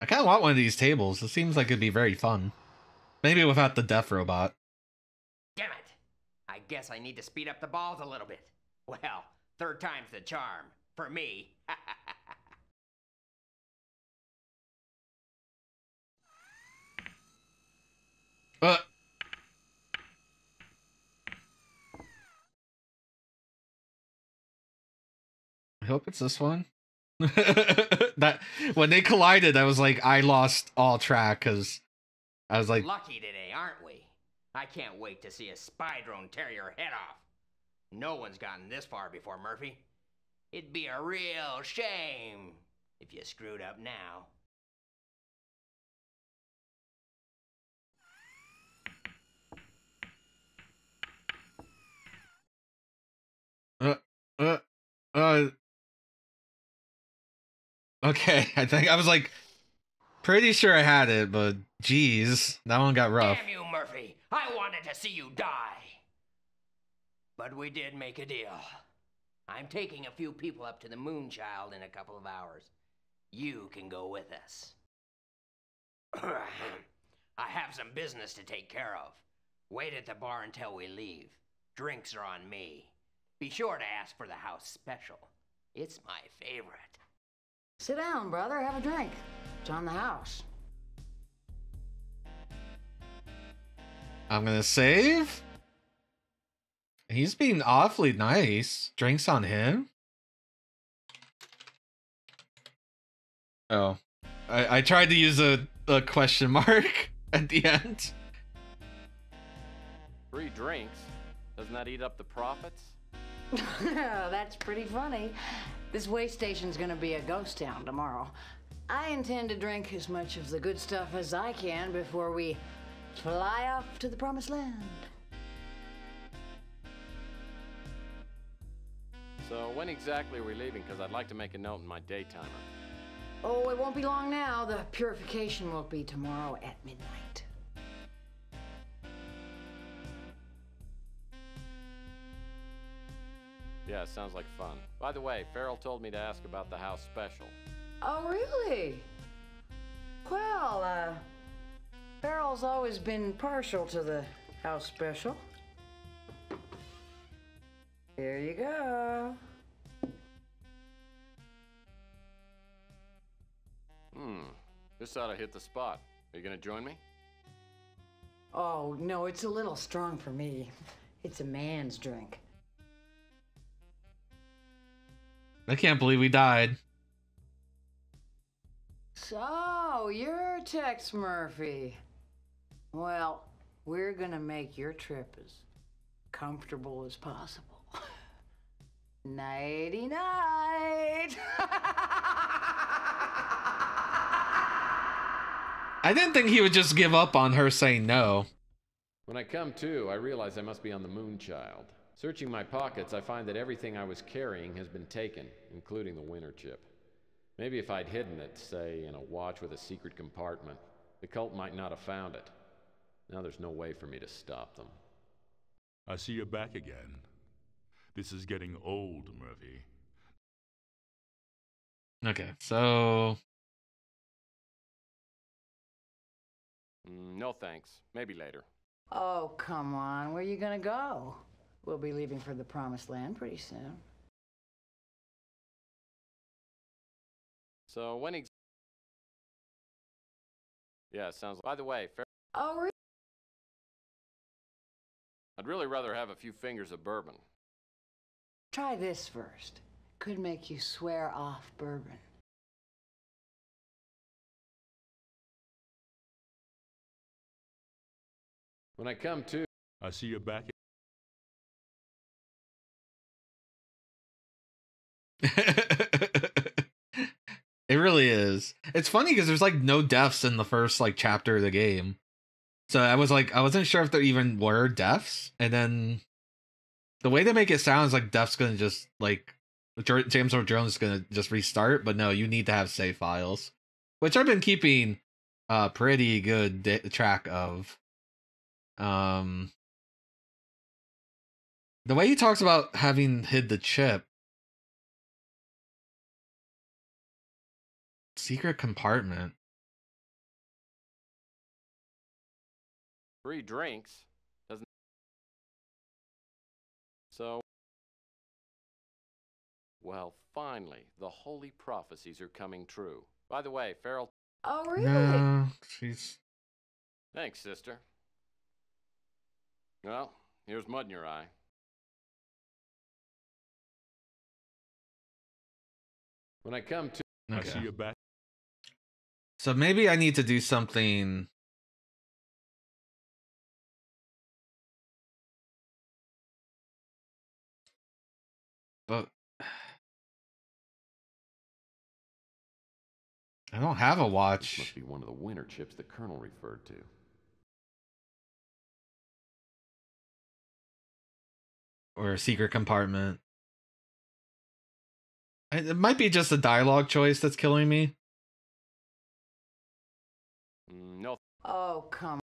I kind of want one of these tables. It seems like it'd be very fun. Maybe without the death robot. Damn it! I guess I need to speed up the balls a little bit. Well, 3rd time's the charm. For me. I hope it's this one. That when they collided, I was like, I lost all track because I was like, Lucky today, aren't we? I can't wait to see a spy drone tear your head off. No one's gotten this far before, Murphy. It'd be a real shame if you screwed up now. okay. I think I was like pretty sure I had it, but geez, that one got rough. Damn you, Murphy! I wanted to see you die. But we did make a deal. I'm taking a few people up to the Moonchild in a couple of hours. You can go with us. I have some business to take care of. Wait at the bar until we leave. Drinks are on me. Be sure to ask for the house special. It's my favorite. Sit down, brother. Have a drink. It's on the house. I'm gonna save. He's being awfully nice. Drinks on him. Oh, I tried to use a question mark at the end. Free drinks? Doesn't that eat up the profits? That's pretty funny. This way station's gonna be a ghost town tomorrow. I intend to drink as much of the good stuff as I can before we fly off to the promised land. So when exactly are we leaving? Because I'd like to make a note in my daytimer. Oh, it won't be long now. The purification will be tomorrow at midnight. Yeah, it sounds like fun. By the way, Farrell told me to ask about the house special. Oh, really? Well, Farrell's always been partial to the house special. Here you go. This ought to hit the spot. Are you gonna join me? Oh, no, it's a little strong for me. It's a man's drink. I can't believe we died. So, you're Tex Murphy. Well, we're gonna make your trip as comfortable as possible. Nighty night. I didn't think he would just give up on her saying no. When I come to, I realize I must be on the Moonchild. Searching my pockets, I find that everything I was carrying has been taken, including the winter chip. Maybe if I'd hidden it, say, in a watch with a secret compartment, the cult might not have found it. Now there's no way for me to stop them. I see you're back again. This is getting old, Murphy. Okay, so... No thanks. Maybe later. Oh, come on. Where are you gonna go? We'll be leaving for the Promised Land pretty soon. So when Yeah, sounds... By the way, Oh, really? I'd really rather have a few fingers of bourbon. Try this first. Could make you swear off bourbon. When I come to... I see you're back. It really is. It's funny because there's like no deaths in the first like chapter of the game. So I wasn't sure if there even were deaths. And then the way they make it sound is like death's gonna just like James Earl Jones is gonna just restart, but no, you need to have save files, which I've been keeping pretty good track of. The way he talks about having hid the chip. Secret compartment. 3 drinks? Doesn't... So... Well, finally, the holy prophecies are coming true. By the way, Farrell... Oh, really? No, she's... Thanks, sister. Well, here's mud in your eye. When I come to... Okay. I see you're back. So maybe I need to do something... But... I don't have a watch. This must be one of the winter chips the Colonel referred to. Or a secret compartment. It might be just a dialogue choice that's killing me. No. Oh, come.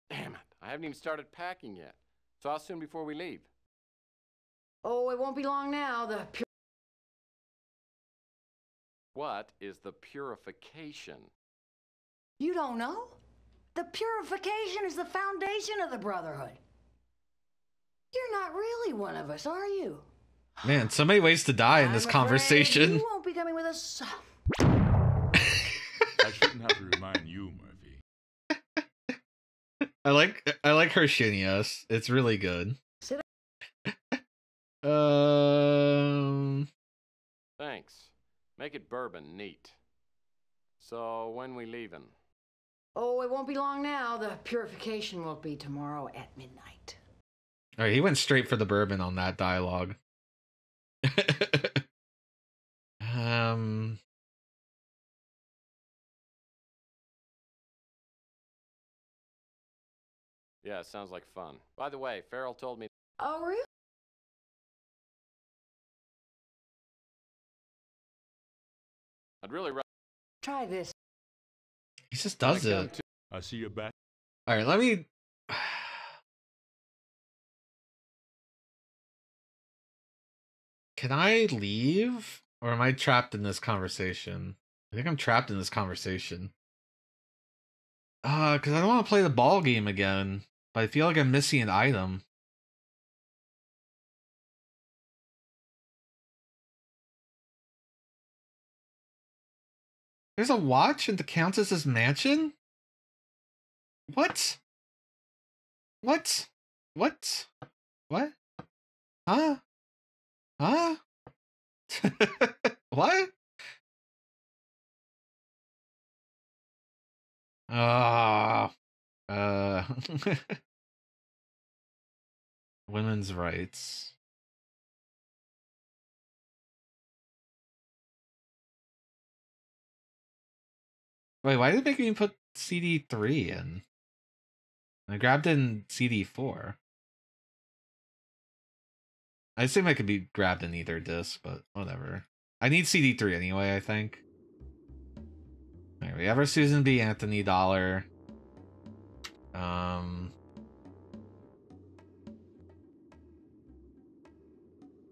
Damn it. I haven't even started packing yet. So how soon before we leave? Oh, it won't be long now. What is the purification? You don't know? The purification is the foundation of the Brotherhood. You're not really one of us, are you? Man, so many ways to die in this conversation. You won't be coming with us. I shouldn't have to remind you, Murphy. I like her shitting us. It's really good. Thanks. Make it bourbon neat. So when we leaving? Oh, it won't be long now. The purification will be tomorrow at midnight. All right, he went straight for the bourbon on that dialogue. Yeah, sounds like fun. By the way, Farrell told me... Oh, really? I'd really rather... Try this. He just does it. I see you're back. All right, let me... Can I leave? Or am I trapped in this conversation? I think I'm trapped in this conversation. Because I don't want to play the ball game again. But I feel like I'm missing an item. There's a watch in the Countess's mansion? What? What? What? What? Huh? Huh? What? Ah. Women's rights. Wait, why did it make me put CD3 in? I grabbed in CD4. I assume it could be grabbed in either disc, but whatever. I need CD3 anyway, I think. Alright, we have our Susan B. Anthony dollar.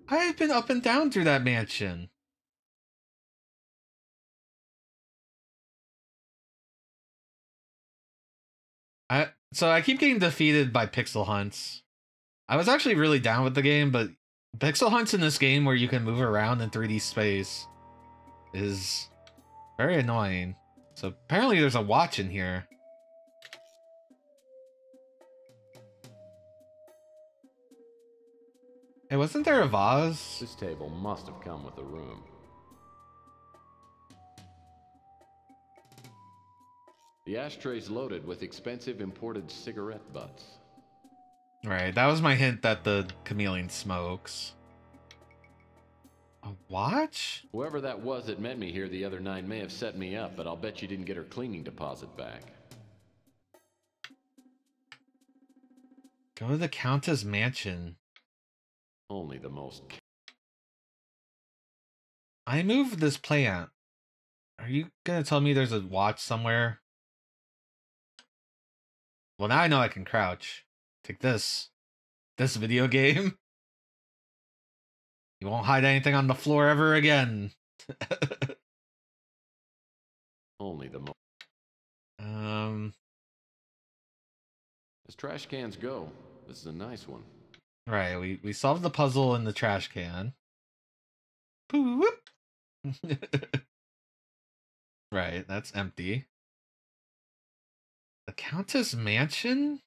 I've been up and down through that mansion. So I keep getting defeated by pixel hunts. I was actually really down with the game, but pixel hunts in this game where you can move around in 3D space is very annoying. So apparently there's a watch in here. Hey, wasn't there a vase? This table must have come with the room. The ashtray's loaded with expensive imported cigarette butts. Right, that was my hint that the Chameleon smokes. A watch? Whoever that was that met me here the other night may have set me up, but I'll bet you didn't get her cleaning deposit back. Go to the Countess Mansion. Only the most... I moved this plant. Are you gonna tell me there's a watch somewhere? Well, now I know I can crouch. Take this. This video game. You won't hide anything on the floor ever again. Only the most... As trash cans go, this is a nice one. Right, we solved the puzzle in the trash can. Whoop. Right, that's empty. The Countess Mansion?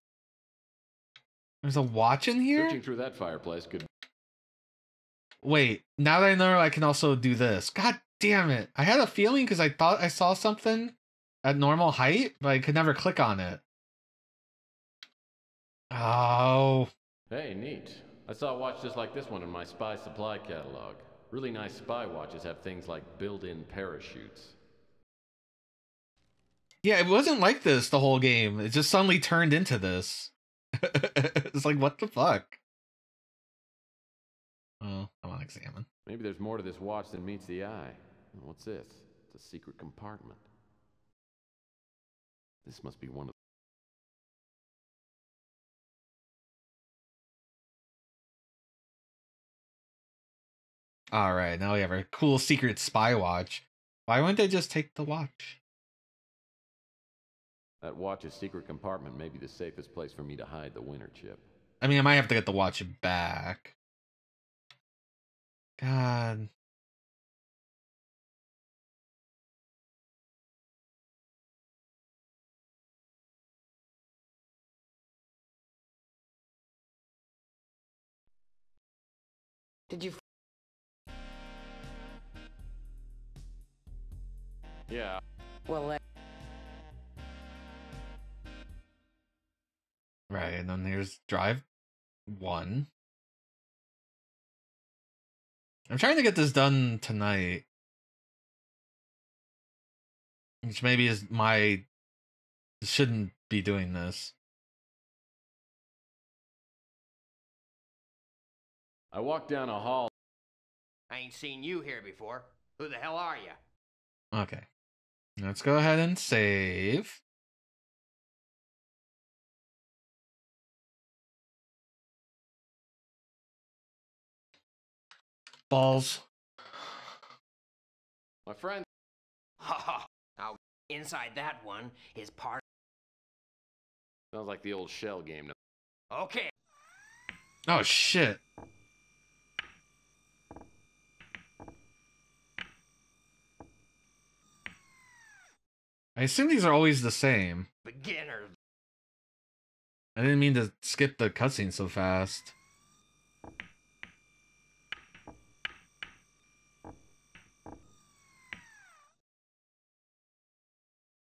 There's a watch in here? Searching through that fireplace could... Wait, now that I know I can also do this. God damn it. I had a feeling because I thought I saw something at normal height, but I could never click on it. Oh. Hey, neat. I saw a watch just like this one in my spy supply catalog. Really nice spy watches have things like built-in parachutes. Yeah, it wasn't like this the whole game. It just suddenly turned into this. It's like, what the fuck? Oh, I want to examine. Maybe there's more to this watch than meets the eye. What's this? It's a secret compartment. This must be one of... Alright, now we have a cool secret spy watch. Why wouldn't they just take the watch? That watch's secret compartment may be the safest place for me to hide the winter chip. I mean, I might have to get the watch back. God. Did you... Yeah. Well, Right, and then here's drive 1. I'm trying to get this done tonight. Which maybe is my... Shouldn't be doing this. I walked down a hall. I ain't seen you here before. Who the hell are you? Okay. Let's go ahead and save. Balls. My friend... Now, inside that one is part... Sounds like the old shell game. Okay. Oh, shit. I assume these are always the same. Beginner. I didn't mean to skip the cutscene so fast.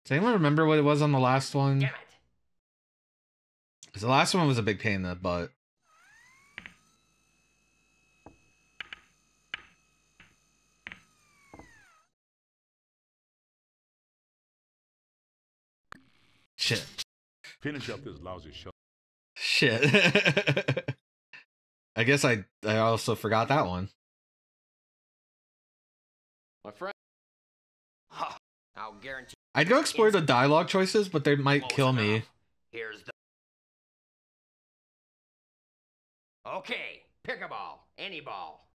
Does anyone remember what it was on the last one? Damn it. Because the last one was a big pain in the butt. Shit. Finish up this lousy show. Shit. I guess I also forgot that one. My friend. Huh. I'll guarantee. I'd go explore the dialogue choices, but they might kill me. Here's the. Okay, pick a ball. Any ball.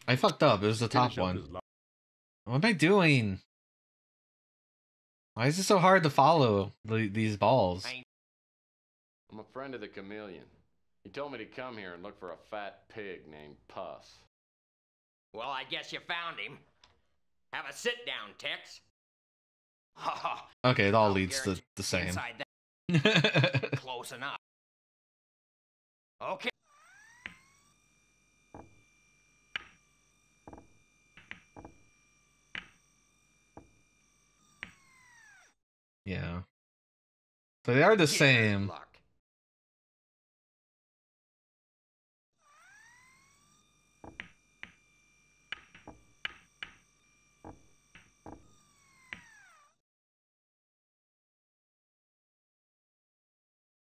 I fucked up. It was the top one. What am I doing? Why is it so hard to follow these balls? I'm a friend of the Chameleon. He told me to come here and look for a fat pig named Puss. Well, I guess you found him. Have a sit down, Tex. Okay, it all leads to the same. Inside that. Close enough. Okay. Yeah. So they are the same.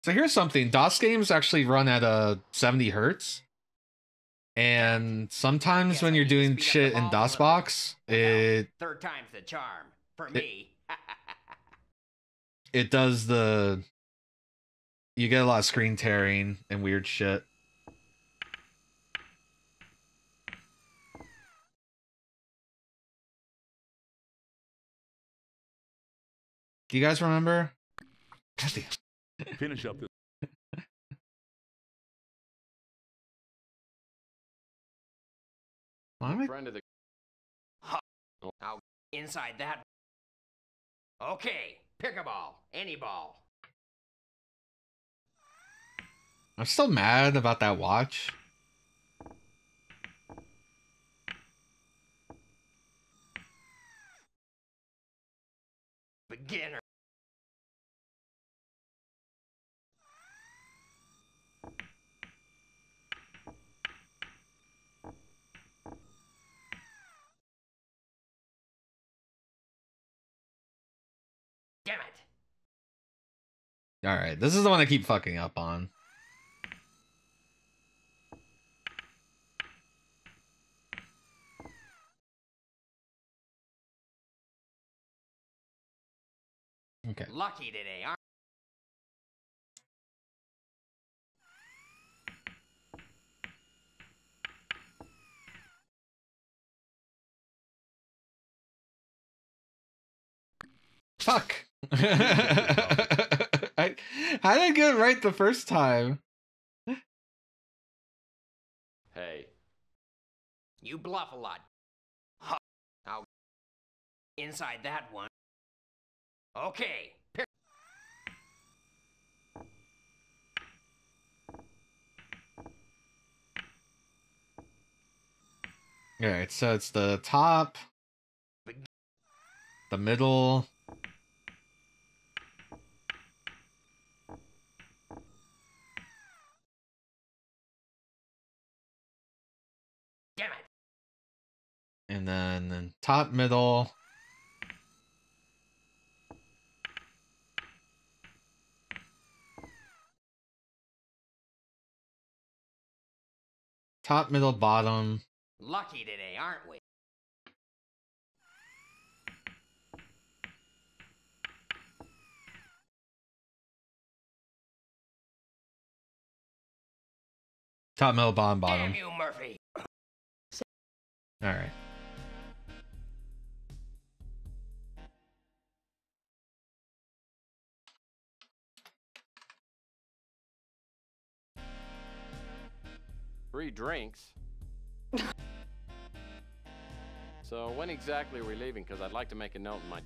So here's something. DOS games actually run at 70 hertz. And sometimes when you're doing shit in DOSBox, Third time's the charm. For me. It does the... You get a lot of screen tearing and weird shit. Do you guys remember? God damn. Finish up this. Why am I... Friend of the... Now, inside that. Okay, pick a ball. Any ball. I'm still mad about that watch. Beginner. Damn it. Alright, this is the one I keep fucking up on. Okay. Lucky today, aren't Fuck. How did I get it right the first time? Hey. you? Bluff a lot. Huh. Now, inside that one. Okay, pick. Alright, so it's the top, the middle, Damn it. and then top, middle, top, middle, bottom. Lucky today, aren't we? Top, middle, bottom, bottom. Damn you, Murphy. Alright. Free drinks? So when exactly are we leaving? Because I'd like to make a note in my...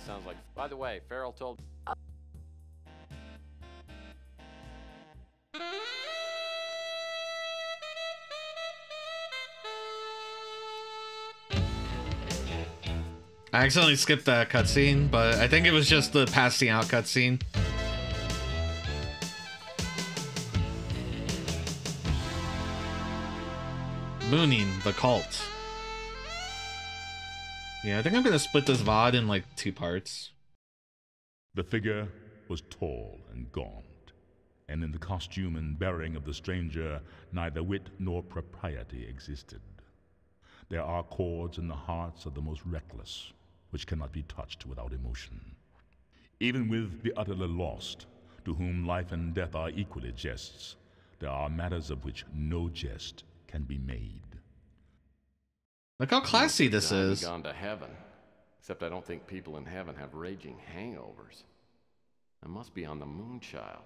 that sounds like... By the way, Farrell told... I accidentally skipped that cutscene, but I think it was just the passing out cutscene. Mooning, the cult. Yeah, I think I'm gonna split this VOD in like 2 parts. The figure was tall and gaunt, and in the costume and bearing of the stranger, neither wit nor propriety existed. There are chords in the hearts of the most reckless, which cannot be touched without emotion. Even with the utterly lost, to whom life and death are equally jests, there are matters of which no jest can be made. Look how classy this is. Gone to heaven. Except I don't think people in heaven have raging hangovers. I must be on the Moonchild.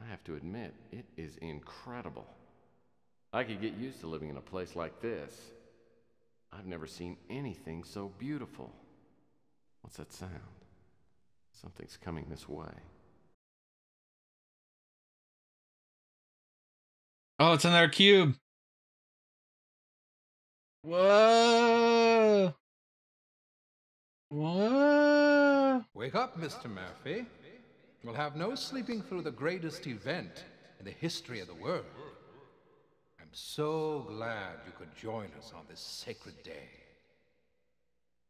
I have to admit, it is incredible. I could get used to living in a place like this. I've never seen anything so beautiful. What's that sound? Something's coming this way. Oh, it's another cube. Whoa. Whoa. Wake up, Mr. Murphy. We'll have no sleeping through the greatest event in the history of the world. I'm so glad you could join us on this sacred day.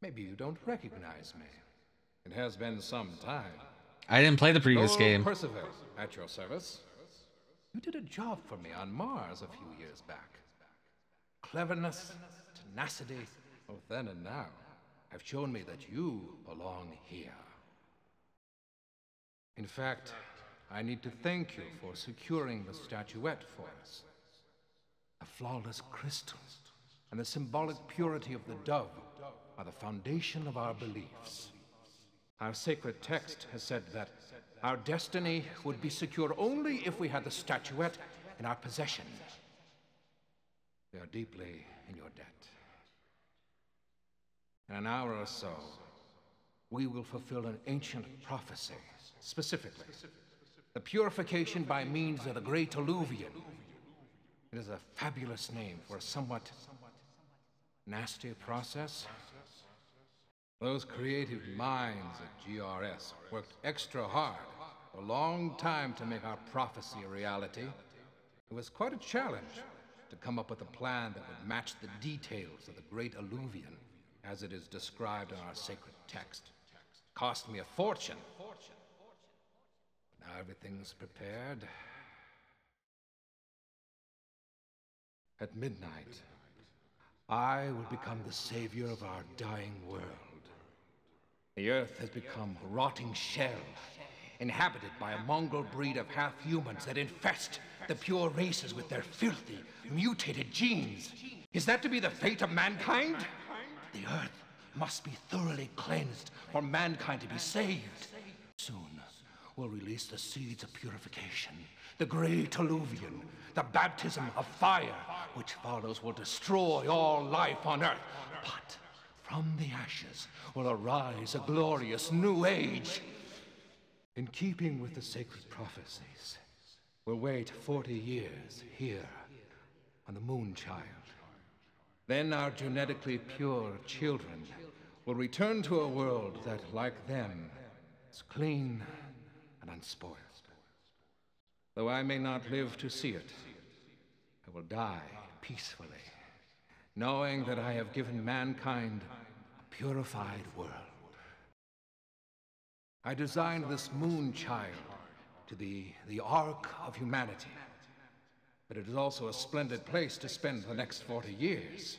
Maybe you don't recognize me. It has been some time. I didn't play the previous game. Percival, at your service. You did a job for me on Mars a few years back. Cleverness, tenacity, both then and now, have shown me that you belong here. In fact, I need to thank you for securing the statuette for us. The flawless crystals and the symbolic purity of the dove are the foundation of our beliefs. Our sacred text has said that our destiny would be secure only if we had the statuette in our possession. We are deeply in your debt. In an hour or so, we will fulfill an ancient prophecy, specifically the purification by means of the Great Alluvion. It is a fabulous name for a somewhat nasty process. Those creative minds at GRS worked extra hard for a long time to make our prophecy a reality. It was quite a challenge to come up with a plan that would match the details of the Great Alluvion as it is described in our sacred text. Cost me a fortune. Now everything's prepared. At midnight, I will become the savior of our dying world. The Earth has become a rotting shell, inhabited by a mongrel breed of half-humans that infest the pure races with their filthy, mutated genes. Is that to be the fate of mankind? The Earth must be thoroughly cleansed for mankind to be saved. Soon, we'll release the seeds of purification, the Great Alluvion, the baptism of fire, which follows will destroy all life on Earth. But from the ashes will arise a glorious new age. In keeping with the sacred prophecies, we'll wait 40 years here on the Moonchild. Then our genetically pure children will return to a world that, like them, is clean and unspoiled. Though I may not live to see it, I will die peacefully, knowing that I have given mankind a purified world. I designed this Moonchild to be the Ark of humanity, but it is also a splendid place to spend the next 40 years.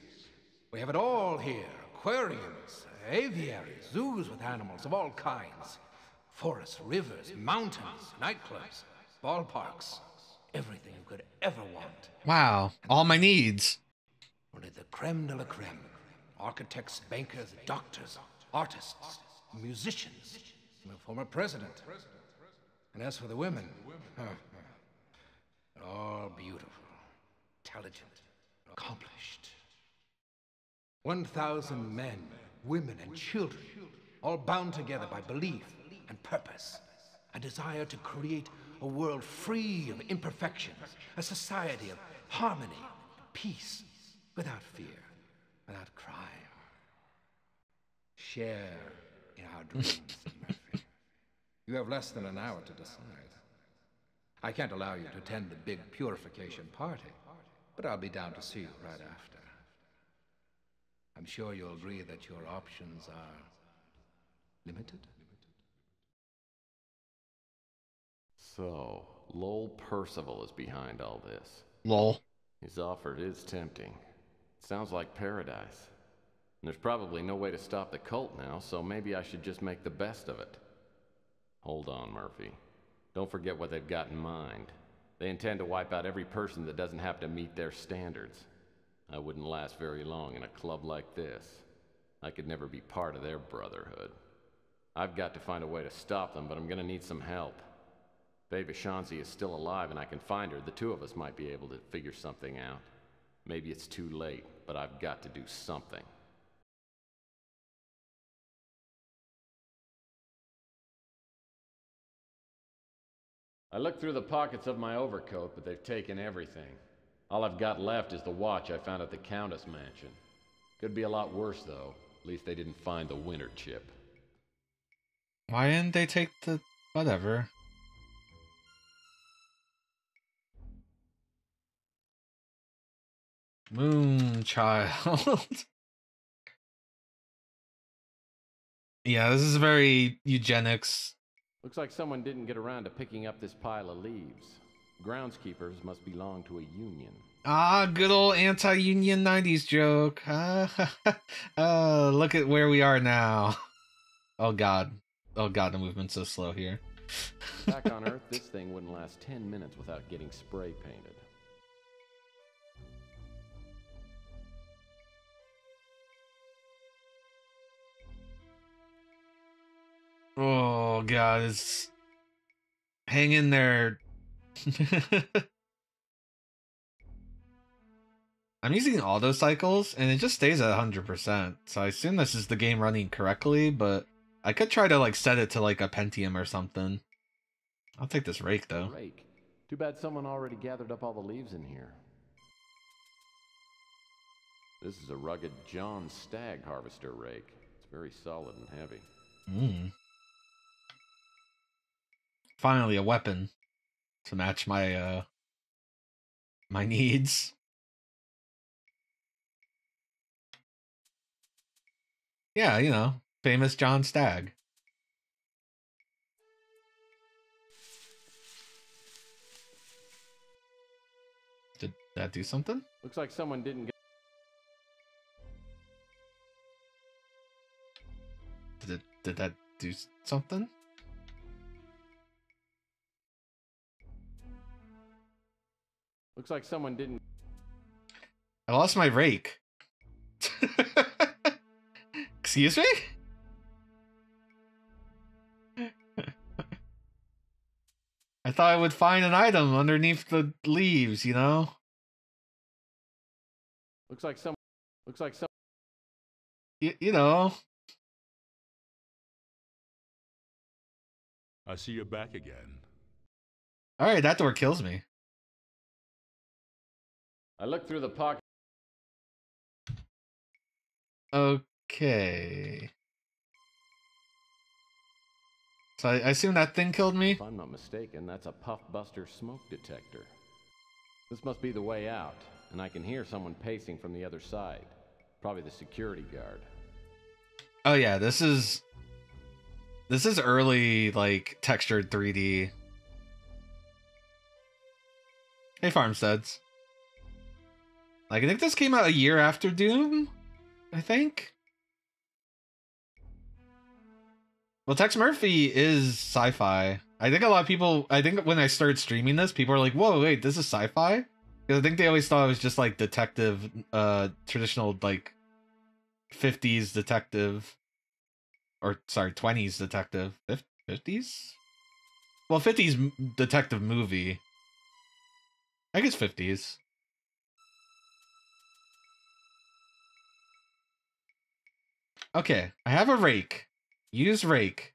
We have it all here: aquariums, aviaries, zoos with animals of all kinds, forests, rivers, mountains, nightclubs, ballparks, everything you could ever want. Wow, all my needs. Only the creme de la creme. Architects, bankers, doctors, artists, musicians, and a former president. And as for the women, they're all beautiful, intelligent, accomplished. 1,000 men, women, and children all bound together by belief and purpose, a desire to create a world free of imperfections, a society of harmony, peace, without fear, without crime. Share in our dreams, Murphy. You have less than an hour to decide. I can't allow you to attend the big purification party, but I'll be down to see you right after. I'm sure you'll agree that your options are limited. So, Lowell Percival is behind all this. Lol. His offer is tempting. Sounds like paradise. And there's probably no way to stop the cult now, so maybe I should just make the best of it. Hold on, Murphy. Don't forget what they've got in mind. They intend to wipe out every person that doesn't have to meet their standards. I wouldn't last very long in a club like this. I could never be part of their brotherhood. I've got to find a way to stop them, but I'm gonna need some help. If Ava Shanzi is still alive and I can find her, the two of us might be able to figure something out. Maybe it's too late, but I've got to do something. I looked through the pockets of my overcoat, but they've taken everything. All I've got left is the watch I found at the Countess mansion. Could be a lot worse, though. At least they didn't find the winter chip. Why didn't they take the... whatever. Moonchild. Yeah, this is very eugenics. Looks like someone didn't get around to picking up this pile of leaves. Groundskeepers must belong to a union. Ah, good old anti-union 90s joke. Look at where we are now. Oh god. Oh god, the movement's so slow here. Back on Earth, this thing wouldn't last 10 minutes without getting spray painted. Oh god, it's... hang in there. I'm using auto cycles and it just stays at 100%. So I assume this is the game running correctly, but I could try to like set it to like a Pentium or something. I'll take this rake though. Rake. Too bad someone already gathered up all the leaves in here. This is a rugged John Stagg harvester rake. It's very solid and heavy. Finally a weapon to match my my needs. Yeah, you know, famous John Stagg. Did that do something? Looks like someone didn't get... Did that do something? Looks like someone didn't... I lost my rake. Excuse me? I thought I would find an item underneath the leaves, you know? Looks like some... You know. I see you're back again. Alright, that door kills me. I looked through the pocket. Okay. So I assume that thing killed me? If I'm not mistaken, that's a Puffbuster smoke detector. This must be the way out, and I can hear someone pacing from the other side. Probably the security guard. Oh yeah, this is early, like, textured 3D. Hey, Farmsteads. Like, I think this came out a year after Doom, I think. Well, Tex Murphy is sci-fi. I think a lot of people, I think when I started streaming this, people are like, whoa, wait, this is sci-fi? Because I think they always thought it was just, like, detective, traditional, like, 50s detective. Or, sorry, 20s detective. 50s? Well, 50s detective movie. I guess 50s. Okay, I have a rake. Use rake.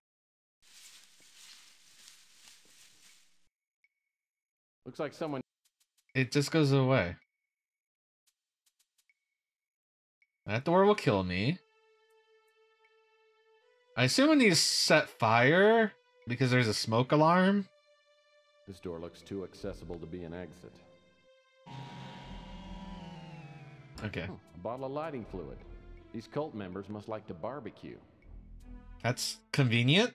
Looks like someone... It just goes away. That door will kill me. I assume I need to set fire because there's a smoke alarm. This door looks too accessible to be an exit. Okay. Oh, a bottle of lighting fluid. These cult members must like to barbecue. That's convenient.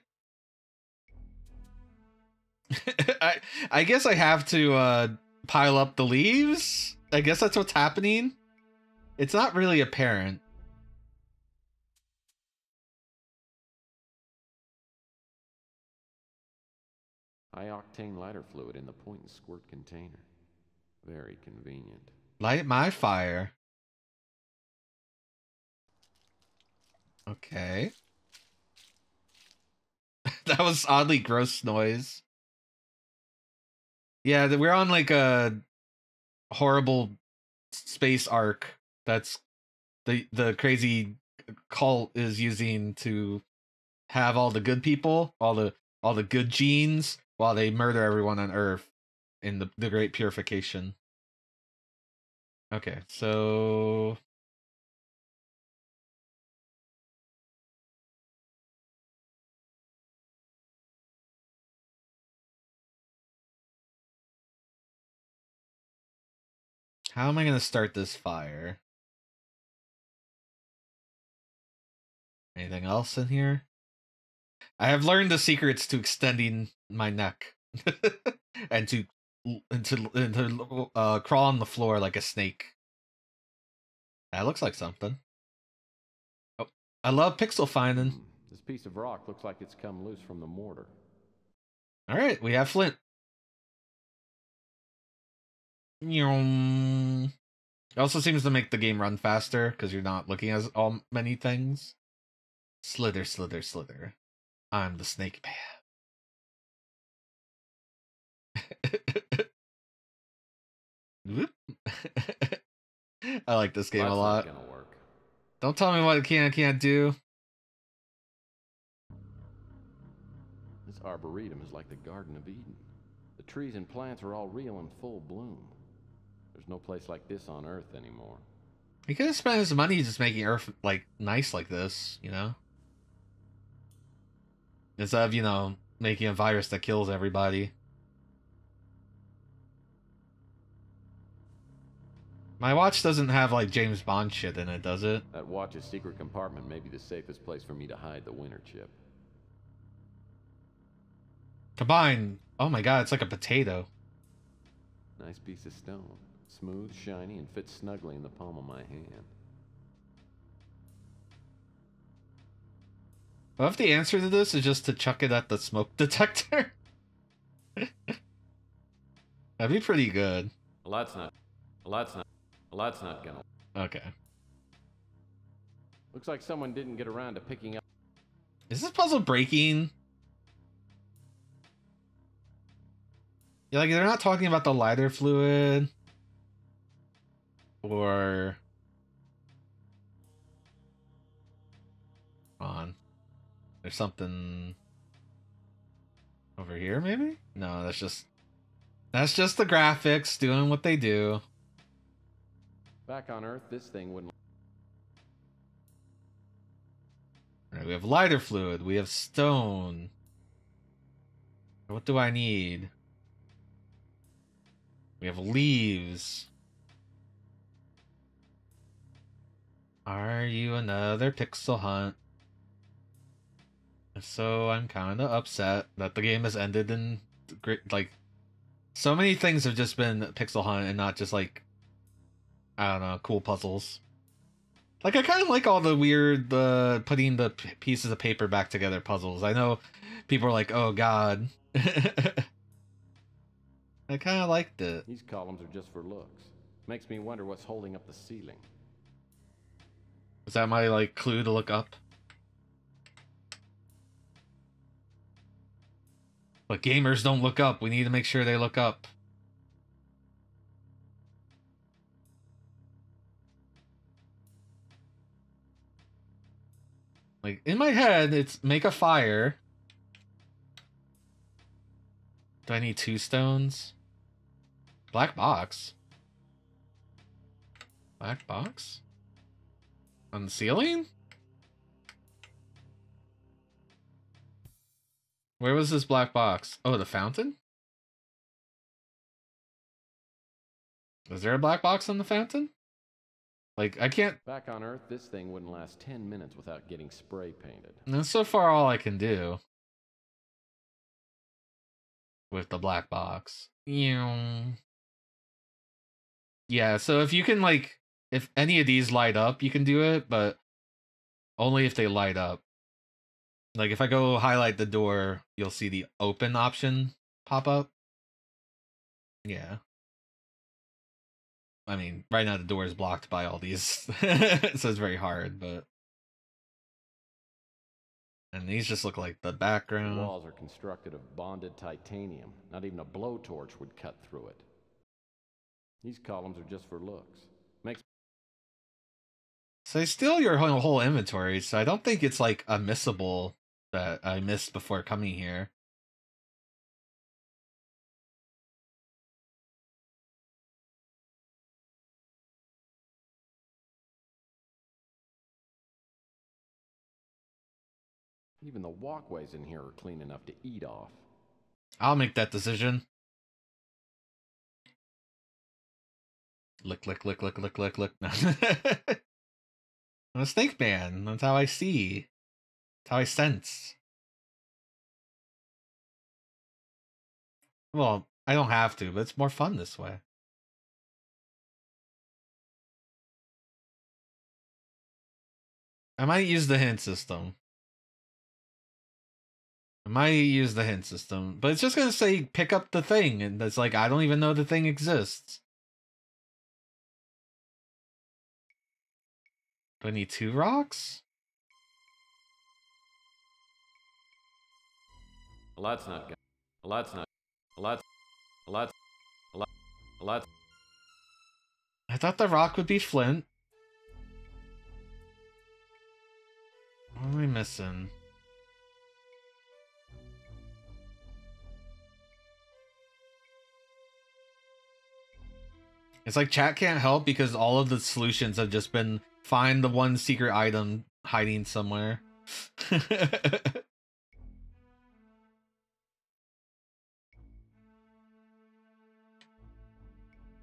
I guess I have to pile up the leaves. I guess that's what's happening. It's not really apparent. High octane lighter fluid in the point and squirt container. Very convenient. Light my fire. Okay. That was oddly gross noise. Yeah, we're on like a horrible space arc that's the crazy cult is using to have all the good people, all the good genes, while they murder everyone on Earth in the Great Purification. Okay, so how am I going to start this fire? Anything else in here? I have learned the secrets to extending my neck and to crawl on the floor like a snake. That looks like something. Oh, I love pixel finding. This piece of rock looks like it's come loose from the mortar. All right, we have flint. It also seems to make the game run faster because you're not looking at all many things. Slither, slither, slither. I'm the snake man. I like this game a lot. Not gonna work. Don't tell me what it can and can't do. This arboretum is like the Garden of Eden. The trees and plants are all real in full bloom. There's no place like this on Earth anymore. He could have spent his money just making Earth like nice like this, you know? Instead of, you know, making a virus that kills everybody. My watch doesn't have like James Bond shit in it, does it? That watch's secret compartment may be the safest place for me to hide the winter chip. Combine. Oh my god, it's like a potato. Nice piece of stone. Smooth, shiny, and fits snugly in the palm of my hand. What if the answer to this is just to chuck it at the smoke detector? That'd be pretty good. Well, that's not gonna... Okay. Looks like someone didn't get around to picking up... Is this puzzle breaking? Yeah, like they're not talking about the lighter fluid. Or... on. There's something over here, maybe? No, that's just the graphics doing what they do. Back on Earth, this thing wouldn't... Alright, we have lighter fluid. We have stone. What do I need? We have leaves. Are you another pixel hunt? So I'm kind of upset that the game has ended in like so many things have just been pixel hunt and not just like, I don't know, cool puzzles. Like I kind of like all the weird putting the pieces of paper back together puzzles. I know people are like, "Oh god." I kind of liked it. These columns are just for looks. Makes me wonder what's holding up the ceiling. Is that my like clue to look up? But gamers don't look up. We need to make sure they look up. Like, in my head, it's make a fire. Do I need 2 stones? Black box. Black box? On the ceiling? Where was this black box? Oh, the fountain? Is there a black box on the fountain? Like, I can't... Back on Earth, this thing wouldn't last 10 minutes without getting spray painted. That's so far all I can do. With the black box. Yeah, so if you can, like... If any of these light up, you can do it, but... Only if they light up. Like, if I go highlight the door, you'll see the open option pop up. Yeah. I mean, right now the door is blocked by all these, so it's very hard, but... And these just look like the background. The walls are constructed of bonded titanium. Not even a blowtorch would cut through it. These columns are just for looks. Makes... So they steal your whole inventory, so I don't think it's like a missable that I missed before coming here. Even the walkways in here are clean enough to eat off. I'll make that decision. Lick, lick, lick, lick, lick, lick, lick. I'm a snake man. That's how I see. That's how I sense. Well, I don't have to, but it's more fun this way. I might use the hint system. But it's just gonna say pick up the thing, and it's like I don't even know the thing exists. Do I need 2 rocks? Well, that's not good. Well, that's not. Well, that's. I thought the rock would be flint. What am I missing? It's like chat can't help because all of the solutions have just been find the one secret item hiding somewhere.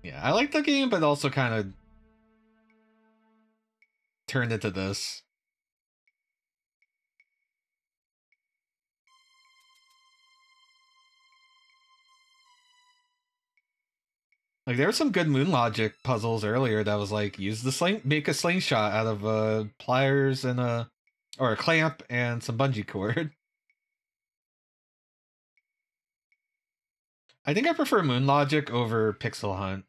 Yeah, I like the game, but also kind of turned into this. Like, there were some good moon logic puzzles earlier that was like, use the make a slingshot out of pliers and or a clamp and some bungee cord. I think I prefer moon logic over pixel hunt.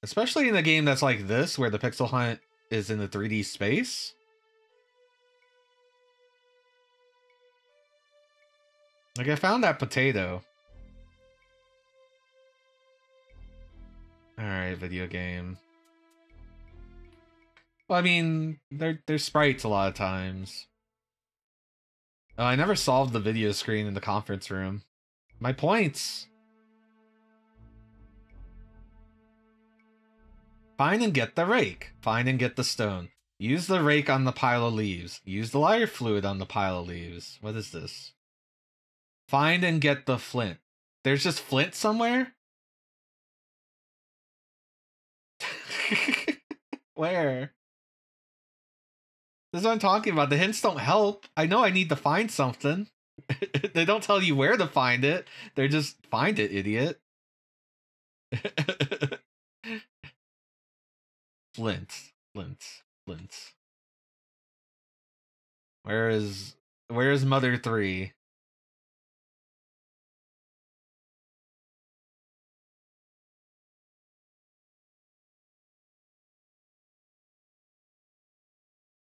Especially in a game that's like this, where the pixel hunt is in the 3D space. Like, I found that potato. Alright, video game. Well, I mean, they're sprites a lot of times. Oh, I never solved the video screen in the conference room. My points! Find and get the rake. Find and get the stone. Use the rake on the pile of leaves. Use the lighter fluid on the pile of leaves. What is this? Find and get the flint. There's just flint somewhere? Where? This is what I'm talking about. The hints don't help. I know I need to find something. They don't tell you where to find it. They're just, find it, idiot. Flint. Where's Mother 3?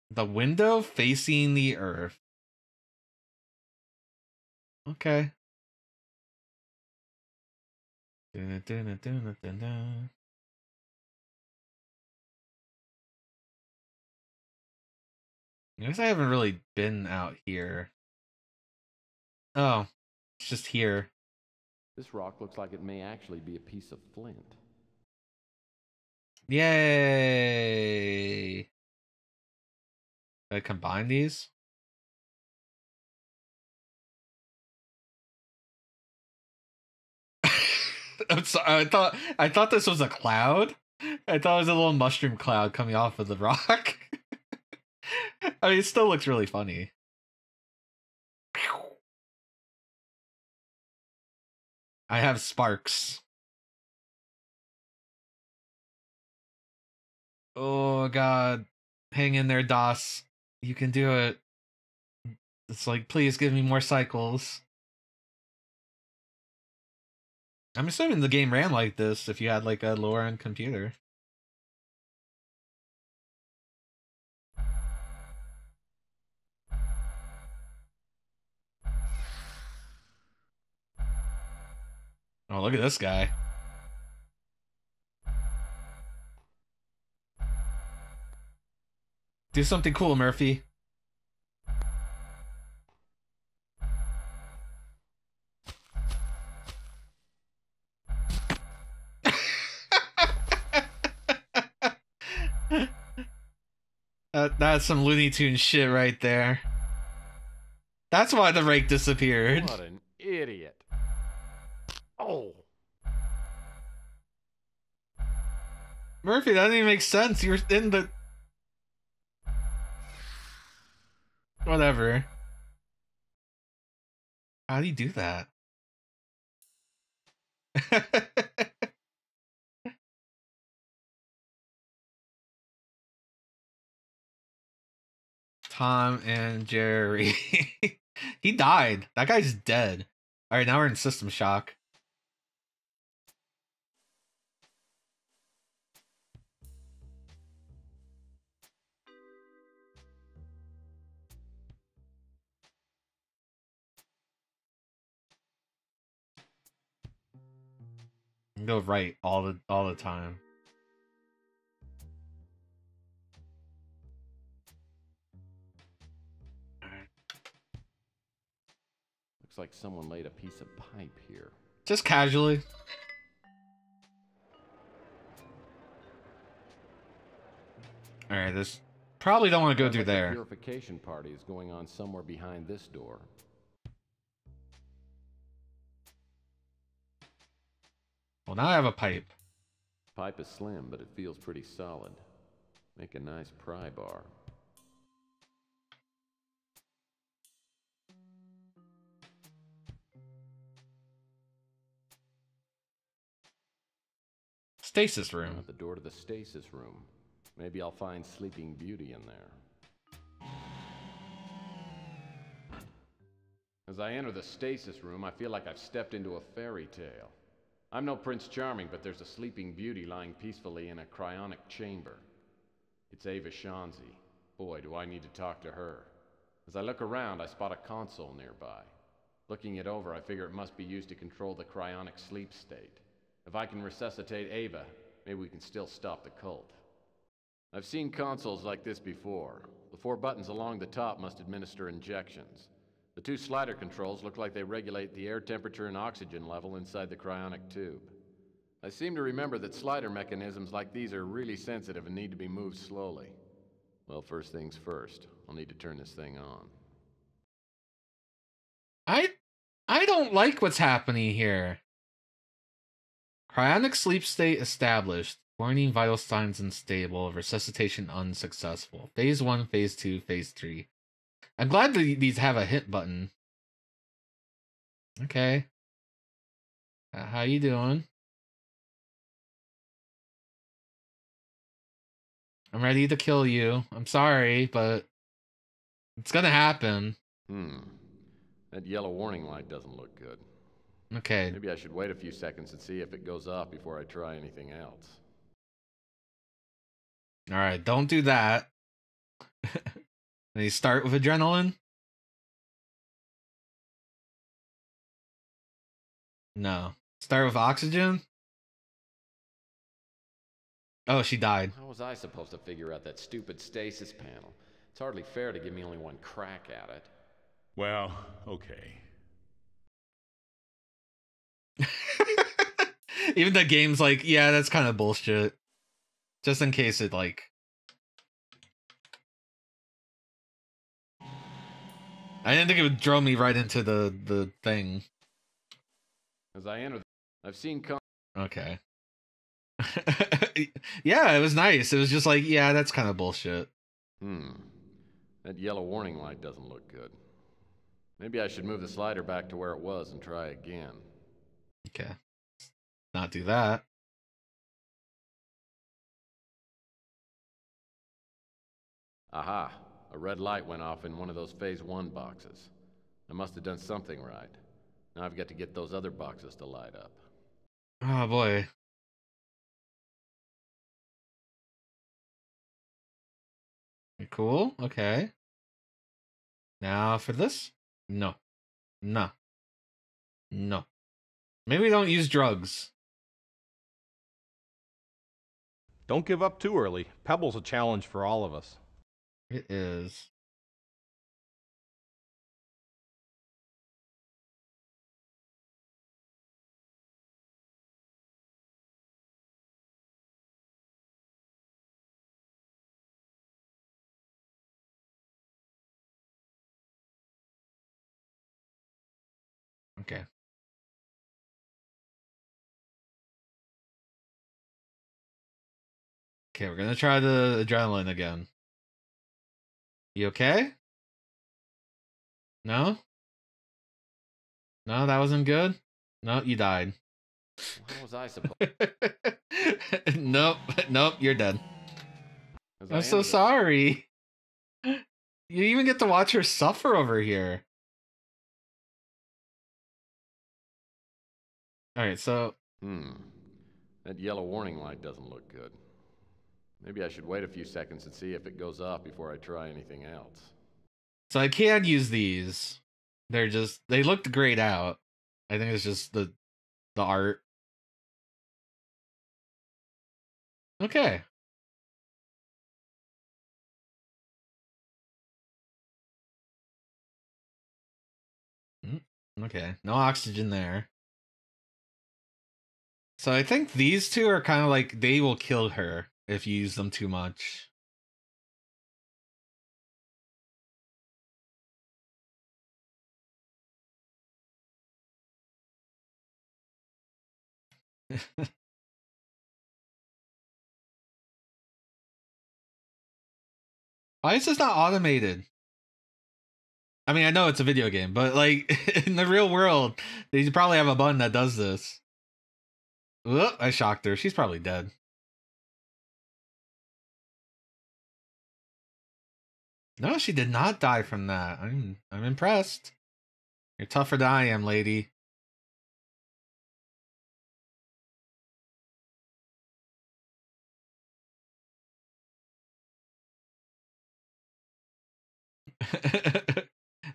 The window facing the earth. Okay. I guess I haven't really been out here. Oh, it's just here. This rock looks like it may actually be a piece of flint. Yay! Did I combine these? I'm sorry, I thought this was a cloud. I thought it was a little mushroom cloud coming off of the rock. I mean, it still looks really funny. I have sparks. Oh god. Hang in there, DOS. You can do it. It's like, please give me more cycles. I'm assuming the game ran like this if you had like a lower end computer. Oh, look at this guy. Do something cool, Murphy. That's some Looney Tunes shit right there. That's why the rake disappeared. What an idiot. Oh. Murphy, that doesn't even make sense. You're in the... Whatever. How do you do that? Tom and Jerry. He died. That guy's dead. Alright, now we're in System Shock. Go right all the time. Looks like someone laid a piece of pipe here. Just casually. Alright, this probably don't want to go through there. The purification party is going on somewhere behind this door. Well, now I have a pipe. Pipe is slim, but it feels pretty solid. Make a nice pry bar. Stasis room. The door to the stasis room. Maybe I'll find Sleeping Beauty in there. As I enter the stasis room, I feel like I've stepped into a fairy tale. I'm no Prince Charming, but there's a Sleeping Beauty lying peacefully in a cryonic chamber. It's Ava Shanzi. Boy, do I need to talk to her. As I look around, I spot a console nearby. Looking it over, I figure it must be used to control the cryonic sleep state. If I can resuscitate Ava, maybe we can still stop the cult. I've seen consoles like this before. The 4 buttons along the top must administer injections. The 2 slider controls look like they regulate the air temperature and oxygen level inside the cryonic tube. I seem to remember that slider mechanisms like these are really sensitive and need to be moved slowly. Well, first things first. I'll need to turn this thing on. I don't like what's happening here. Cryonic sleep state established. Warning, vital signs unstable. Resuscitation unsuccessful. Phase 1, Phase 2, Phase 3. I'm glad that these have a hit button. Okay. How you doing? I'm ready to kill you. I'm sorry, but it's gonna happen. That yellow warning light doesn't look good. Okay. Maybe I should wait a few seconds and see if it goes off before I try anything else. Alright, don't do that. Then you start with adrenaline? No. Start with oxygen? Oh, she died. How was I supposed to figure out that stupid stasis panel? It's hardly fair to give me only one crack at it. Well, okay. Even the game's like, yeah, that's kind of bullshit. Just in case it like... I didn't think it would throw me right into the thing. As I enter, I've seen... Okay. Yeah, it was nice. It was just like, yeah, that's kind of bullshit. That yellow warning light doesn't look good. Maybe I should move the slider back to where it was and try again. Okay. Not do that. Aha. A red light went off in one of those Phase 1 boxes. I must have done something right. Now I've got to get those other boxes to light up. Oh boy. Cool. Okay. Now for this? No. No. No. Maybe we don't use drugs. Don't give up too early. Pebble's a challenge for all of us. It is. Okay. Okay, we're gonna try the adrenaline again. You okay? No? No, that wasn't good? No, you died. How was I supposed... Nope. Nope, you're dead. I'm so sorry. You even get to watch her suffer over here. Alright, so... That yellow warning light doesn't look good. Maybe I should wait a few seconds and see if it goes off before I try anything else. So I can use these. They're just... They looked grayed out. I think it's just the art. Okay. Okay, no oxygen there. So I think these two are kind of like, they will kill her if you use them too much. Why is this not automated? I mean, I know it's a video game, but like in the real world, they probably have a button that does this. Whoop, I shocked her. She's probably dead. No, she did not die from that. I'm impressed. You're tougher than I am, lady.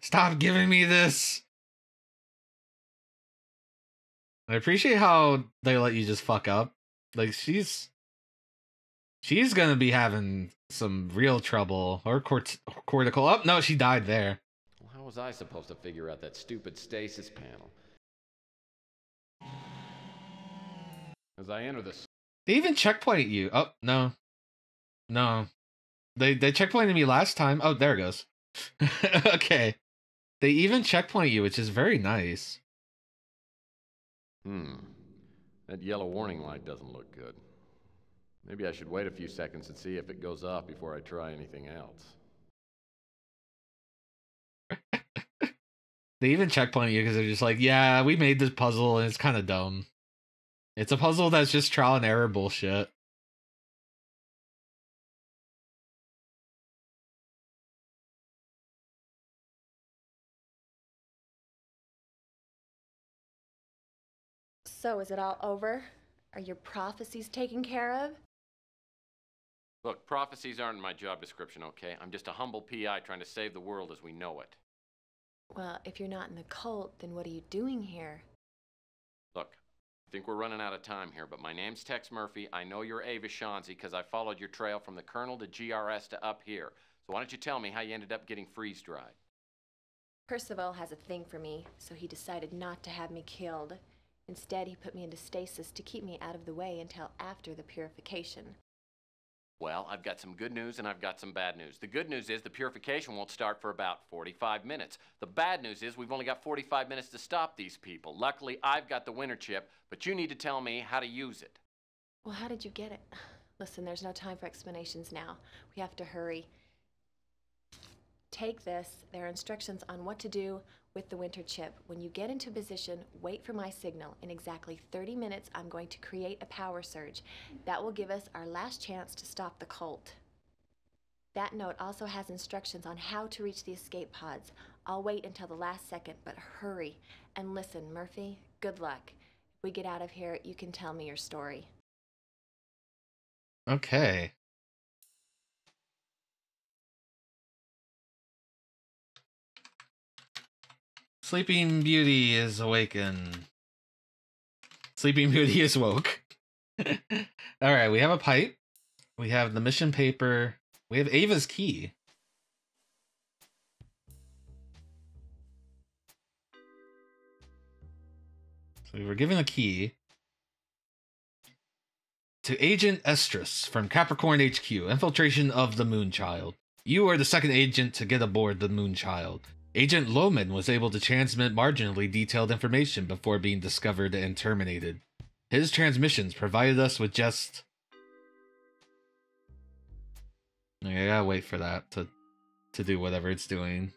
Stop giving me this. I appreciate how they let you just fuck up. Like she's gonna be having some real trouble. Or cortical. Oh no, she died there. Well, how was I supposed to figure out that stupid stasis panel? As I enter this... They even checkpoint you. Oh no. No. They checkpointed me last time. Oh, there it goes. Okay. They even checkpoint you, which is very nice. That yellow warning light doesn't look good. Maybe I should wait a few seconds and see if it goes off before I try anything else. They even checkpoint you because they're just like, yeah, we made this puzzle and it's kind of dumb. It's a puzzle that's just trial and error bullshit. So, is it all over? Are your prophecies taken care of? Look, prophecies aren't in my job description, okay? I'm just a humble PI trying to save the world as we know it. Well, if you're not in the cult, then what are you doing here? Look, I think we're running out of time here, but my name's Tex Murphy. I know you're Ava Shanzi because I followed your trail from the Colonel to GRS to up here. So why don't you tell me how you ended up getting freeze-dried? Percival has a thing for me, so he decided not to have me killed. Instead, he put me into stasis to keep me out of the way until after the purification. Well, I've got some good news and I've got some bad news. The good news is the purification won't start for about 45 minutes. The bad news is we've only got 45 minutes to stop these people. Luckily, I've got the winter chip, but you need to tell me how to use it. Well, how did you get it? Listen, there's no time for explanations now. We have to hurry. Take this. There are instructions on what to do with the winter chip. When you get into position, wait for my signal. In exactly 30 minutes, I'm going to create a power surge. That will give us our last chance to stop the cult. That note also has instructions on how to reach the escape pods. I'll wait until the last second, but hurry. And listen, Murphy, good luck. If we get out of here, you can tell me your story. Okay. Sleeping Beauty is awakened. Sleeping Beauty is woke. Alright, we have a pipe. We have the mission paper. We have Ava's key. So we were given a key to Agent Estrus from Capricorn HQ, infiltration of the Moonchild. You are the second agent to get aboard the Moonchild. Agent Lohman was able to transmit marginally detailed information before being discovered and terminated. His transmissions provided us with just... I gotta wait for that to do whatever it's doing.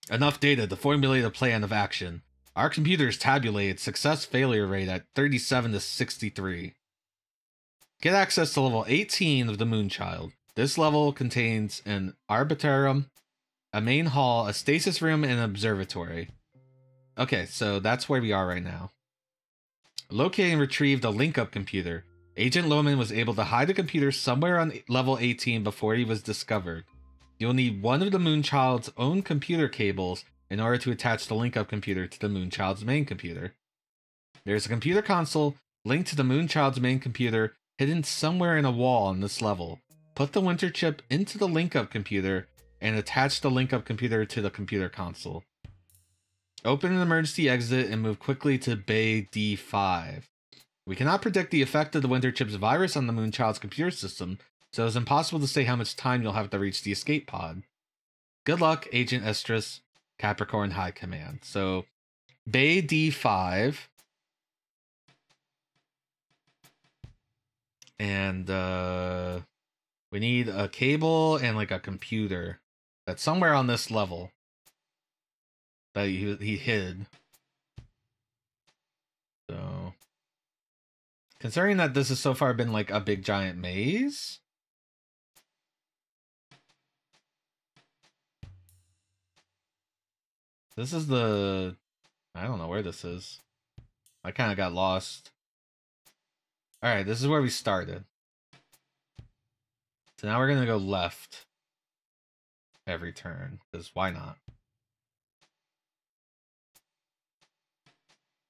Enough data to formulate a plan of action. Our computers tabulated success-failure rate at 37 to 63. Get access to level 18 of the Moonchild. This level contains an Arbitrum, a main hall, a stasis room, and an observatory. Okay, so that's where we are right now. Locate and retrieve the link-up computer. Agent Lohman was able to hide the computer somewhere on level 18 before he was discovered. You'll need one of the Moonchild's own computer cables in order to attach the link-up computer to the Moonchild's main computer. There's a computer console linked to the Moonchild's main computer hidden somewhere in a wall on this level. Put the winter chip into the link-up computer and attach the link-up computer to the computer console. Open an emergency exit and move quickly to Bay D5. We cannot predict the effect of the winter chip's virus on the Moonchild's computer system, so it's impossible to say how much time you'll have to reach the escape pod. Good luck, Agent Estrus, Capricorn High Command. So, Bay D5. And we need a cable and like a computer that's somewhere on this level that he hid. So, considering that this has so far been like a big giant maze, this is the... I don't know where this is. I kind of got lost. Alright, this is where we started. So now we're going to go left every turn, because why not?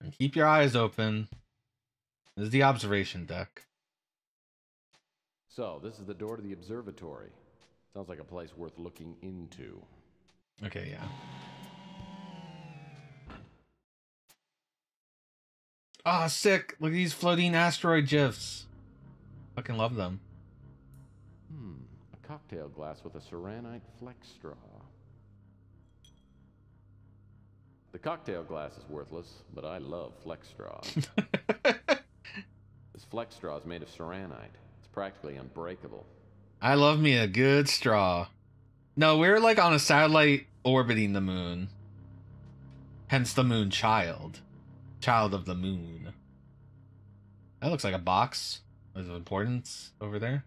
And keep your eyes open. This is the observation deck. So, this is the door to the observatory. Sounds like a place worth looking into. Okay, yeah. Ah, oh, sick! Look at these floating asteroid gifs. Fucking love them. A cocktail glass with a ceranite flex straw. The cocktail glass is worthless, but I love flex straws. This flex straw is made of ceranite. It's practically unbreakable. I love me a good straw. No, we're like on a satellite orbiting the moon. Hence the Moonchild. Child of the moon. That looks like a box of importance over there.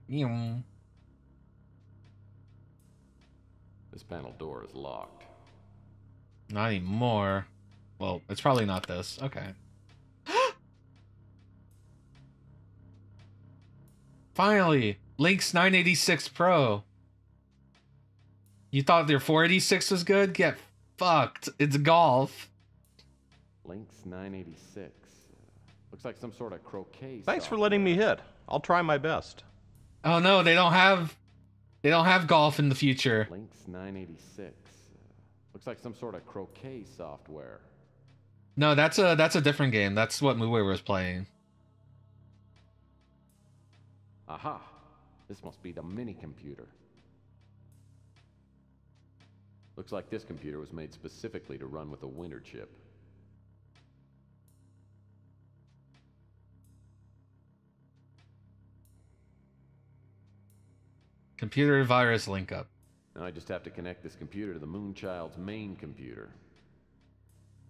This panel door is locked. Not anymore. Well, it's probably not this. Okay. Finally! Lynx 986 Pro. You thought your 486 was good? Get fucked. It's golf. Lynx 986. Looks like some sort of croquet. Thanks for letting me hit. I'll try my best. Oh no, they don't have golf in the future. Lynx 986. Looks like some sort of croquet software. No, that's a different game. That's what Muir was playing. Aha! This must be the mini computer. Looks like this computer was made specifically to run with a winter chip. Computer virus link up. Now I just have to connect this computer to the Moonchild's main computer.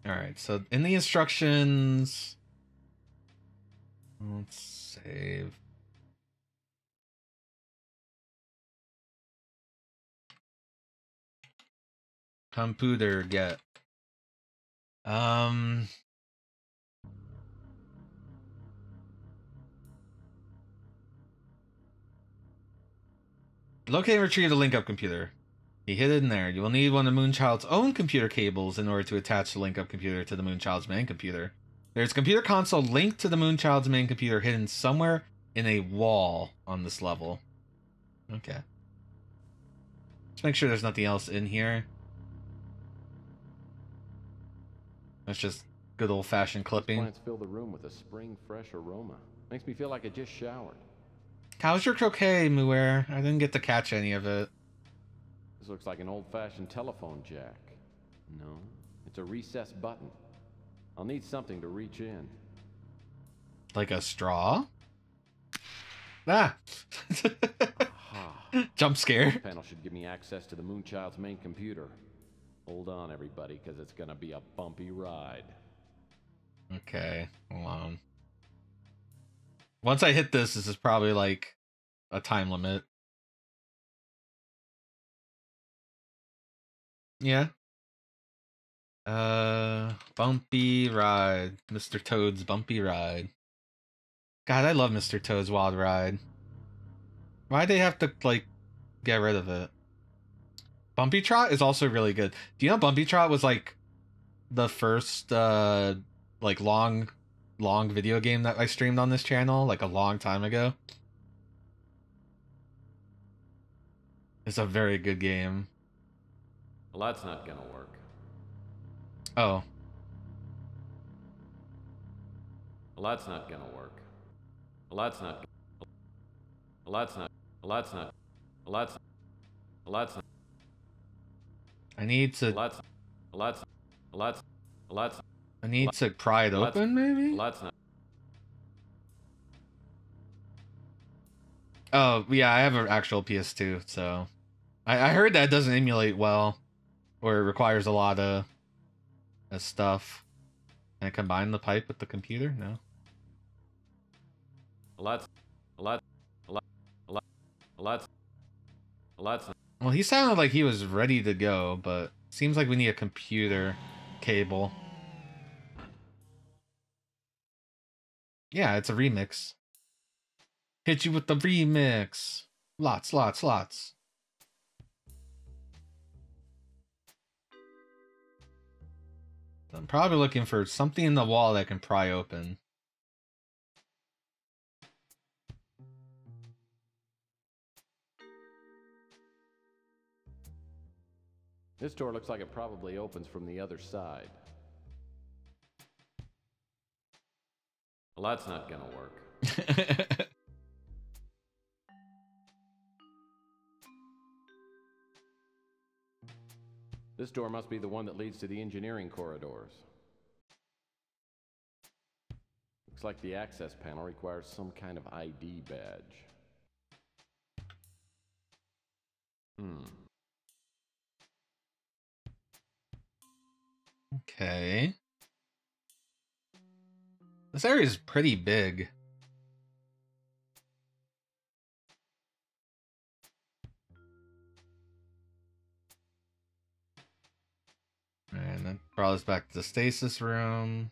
Alright, so in the instructions... Let's save. Computer get. Locate and retrieve the link-up computer. You hid it in there. You will need one of Moonchild's own computer cables in order to attach the link-up computer to the Moonchild's main computer. There's a computer console linked to the Moonchild's main computer hidden somewhere in a wall on this level. Okay. Let's make sure there's nothing else in here. That's just good old-fashioned clipping. Plants fill the room with a spring fresh aroma. Makes me feel like I just showered. How's your croquet, Muir? I didn't get to catch any of it. This looks like an old-fashioned telephone jack. No, it's a recessed button. I'll need something to reach in. Like a straw? Ah! Jump scare. This panel should give me access to the Moonchild's main computer. Hold on, everybody, because it's gonna be a bumpy ride. Okay, hold on. Once I hit this is probably like a time limit. Yeah. Bumpy ride. Mr. Toad's bumpy ride. God, I love Mr. Toad's wild ride. Why'd they have to, like, get rid of it? Bumpy Trot is also really good. Do you know Bumpy Trot was, like, the first, like, long video game that I streamed on this channel, like, a long time ago? It's a very good game. Well, that's not gonna work. Oh. Well, that's not gonna work. Well, that's not. Well, that's not. Well, that's not. Well, that's. Well, that's not. I need to. Well, that's. Well, that's. Well, that's. Well, that's. I need to pry it open, maybe? Well, that's not. Oh, yeah, I have an actual PS2, so... I heard that doesn't emulate well, or it requires a lot of stuff. Can I combine the pipe with the computer? No. Well, that's. Well, that's. Well, that's. Well, he sounded like he was ready to go, but seems like we need a computer cable. Yeah, it's a remix. Hit you with the remix. Lots, lots, lots. I'm probably looking for something in the wall that I can pry open. This door looks like it probably opens from the other side. Well, that's not gonna work. This door must be the one that leads to the engineering corridors. Looks like the access panel requires some kind of ID badge. Okay. This area is pretty big. And that brought us back to the stasis room.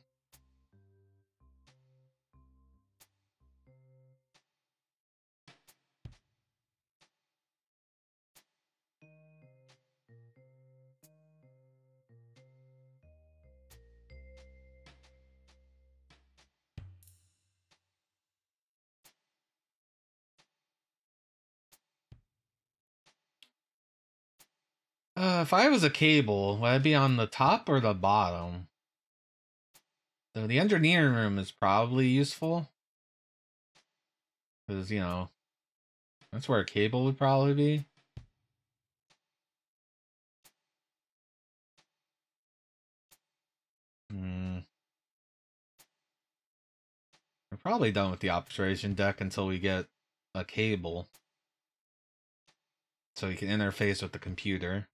If I was a cable, would I be on the top or the bottom? So the engineering room is probably useful. Because, you know, that's where a cable would probably be. We're probably done with the observation deck until we get a cable. So we can interface with the computer.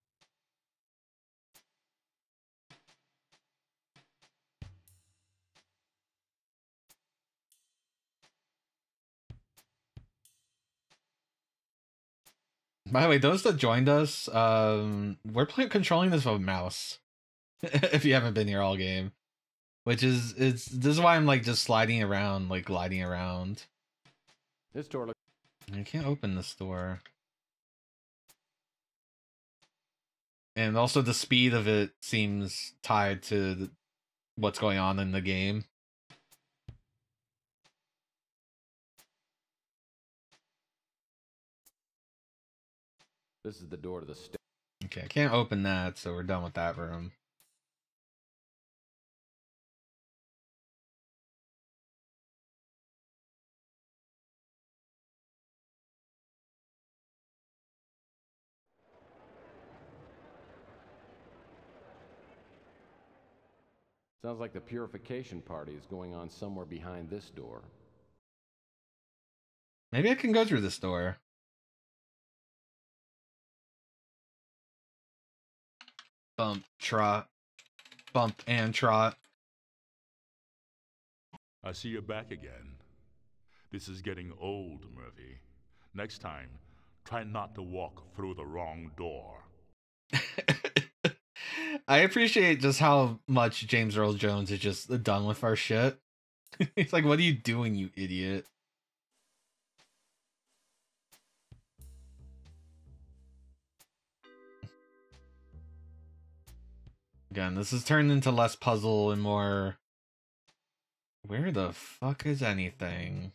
By the way, those that joined us, we're controlling this with a mouse. If you haven't been here all game. Which is, this is why I'm like just sliding around, like gliding around. This door looks... I can't open this door. And also the speed of it seems tied to what's going on in the game. This is the door to the stair. Okay, I can't open that, so we're done with that room. Sounds like the purification party is going on somewhere behind this door. Maybe I can go through this door. Bump, trot. Bump and trot. I see you're back again. This is getting old, Murphy. Next time, try not to walk through the wrong door. I appreciate just how much James Earl Jones is just done with our shit. He's like, what are you doing, you idiot? Again, this has turned into less puzzle and more... Where the fuck is anything?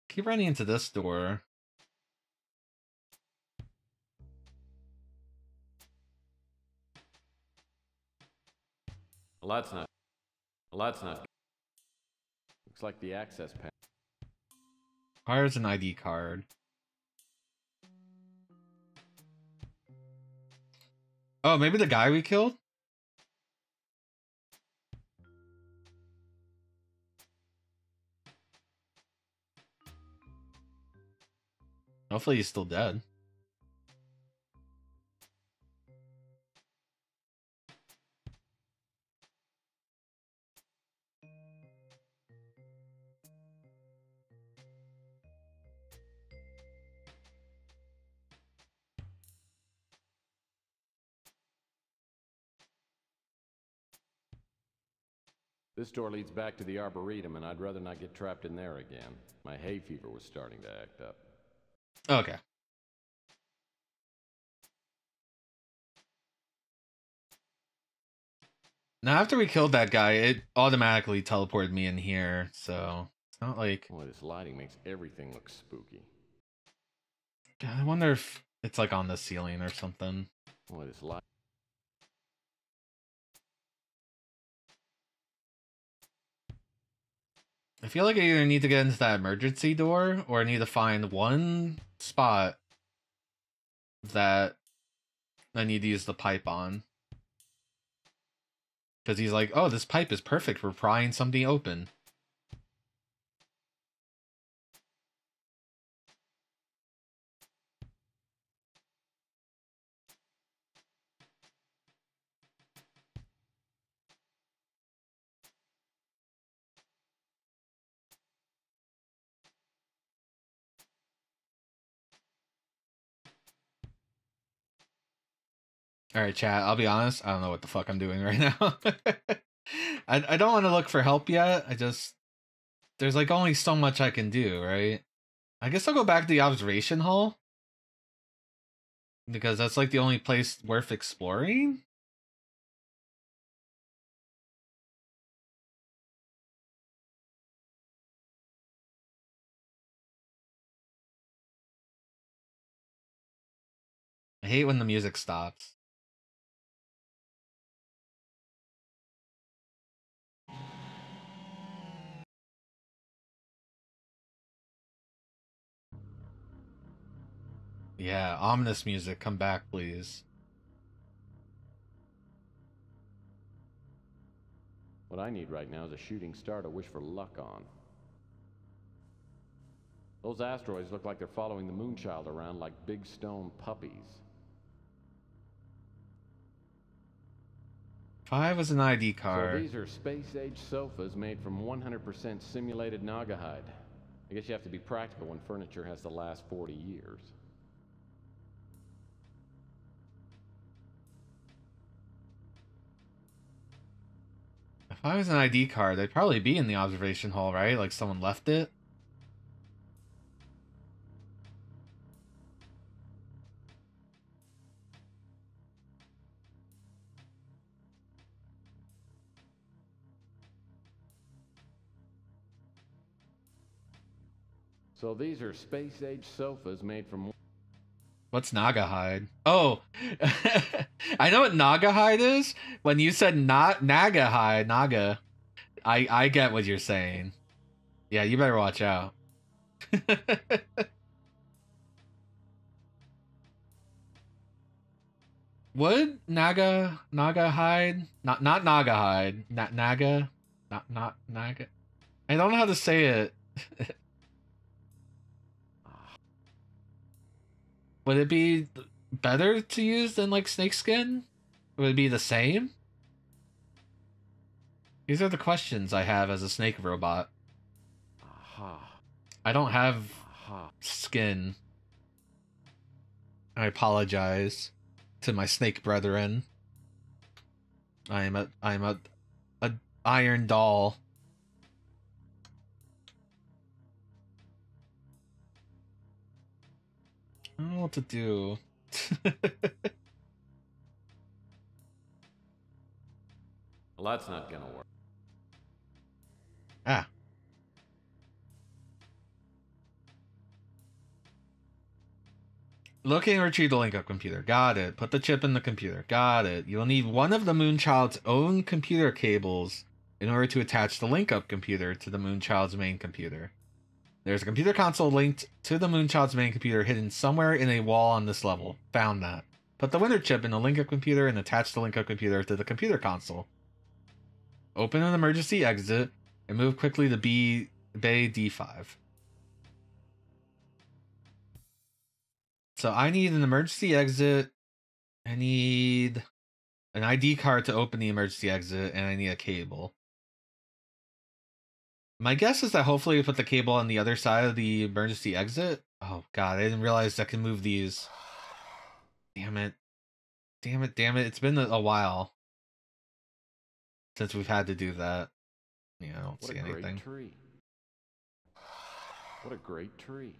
Keep running into this door. Well, that's not... Well, that's not... Looks like the access panel. Requires an ID card. Oh, maybe the guy we killed? Hopefully he's still dead. This door leads back to the Arboretum, and I'd rather not get trapped in there again. My hay fever was starting to act up. Okay. Now, after we killed that guy, it automatically teleported me in here, so it's not like... Boy, this lighting makes everything look spooky. God, I wonder if it's like on the ceiling or something. Boy, this light... I feel like I either need to get into that emergency door, or I need to find one spot that I need to use the pipe on. Because he's like, oh, this pipe is perfect for prying something open. Alright, chat, I'll be honest, I don't know what the fuck I'm doing right now. I don't want to look for help yet, I just... there's like only so much I can do, right? I guess I'll go back to the observation hall. Because that's like the only place worth exploring. I hate when the music stops. Yeah, ominous music, come back, please. What I need right now is a shooting star to wish for luck on. Those asteroids look like they're following the Moonchild around like big stone puppies. 5 is an ID So card. these are space-age sofas made from 100% simulated naga hide. I guess you have to be practical when furniture has to last 40 years. If I was an ID card, they'd probably be in the observation hall, right? Like someone left it. So these are space-age sofas made from... What's naga hide? Oh, I know what naga hide is. When you said not naga hide, naga, I get what you're saying. Yeah, you better watch out. Would naga hide? Not naga hide. Not naga. Not naga. I don't know how to say it. Would it be better to use than like snakeskin? Would it be the same? These are the questions I have as a snake robot. I don't have skin. I apologize to my snake brethren. I'm a iron doll. I don't know what to do. Well, that's not gonna work. Ah. Locate and retrieve the link-up computer. Got it. Put the chip in the computer. Got it. You'll need one of the Moonchild's own computer cables in order to attach the link-up computer to the Moonchild's main computer. There's a computer console linked to the Moonchild's main computer hidden somewhere in a wall on this level. Found that. Put the winner chip in the link-up computer and attach the link-up computer to the computer console. Open an emergency exit and move quickly to Bay D5. So I need an emergency exit. I need an ID card to open the emergency exit, and I need a cable. My guess is that hopefully we put the cable on the other side of the emergency exit. Oh god, I didn't realize I can move these. Damn it. Damn it, damn it. It's been a while since we've had to do that. Yeah, I don't see anything. Great tree. What a great tree.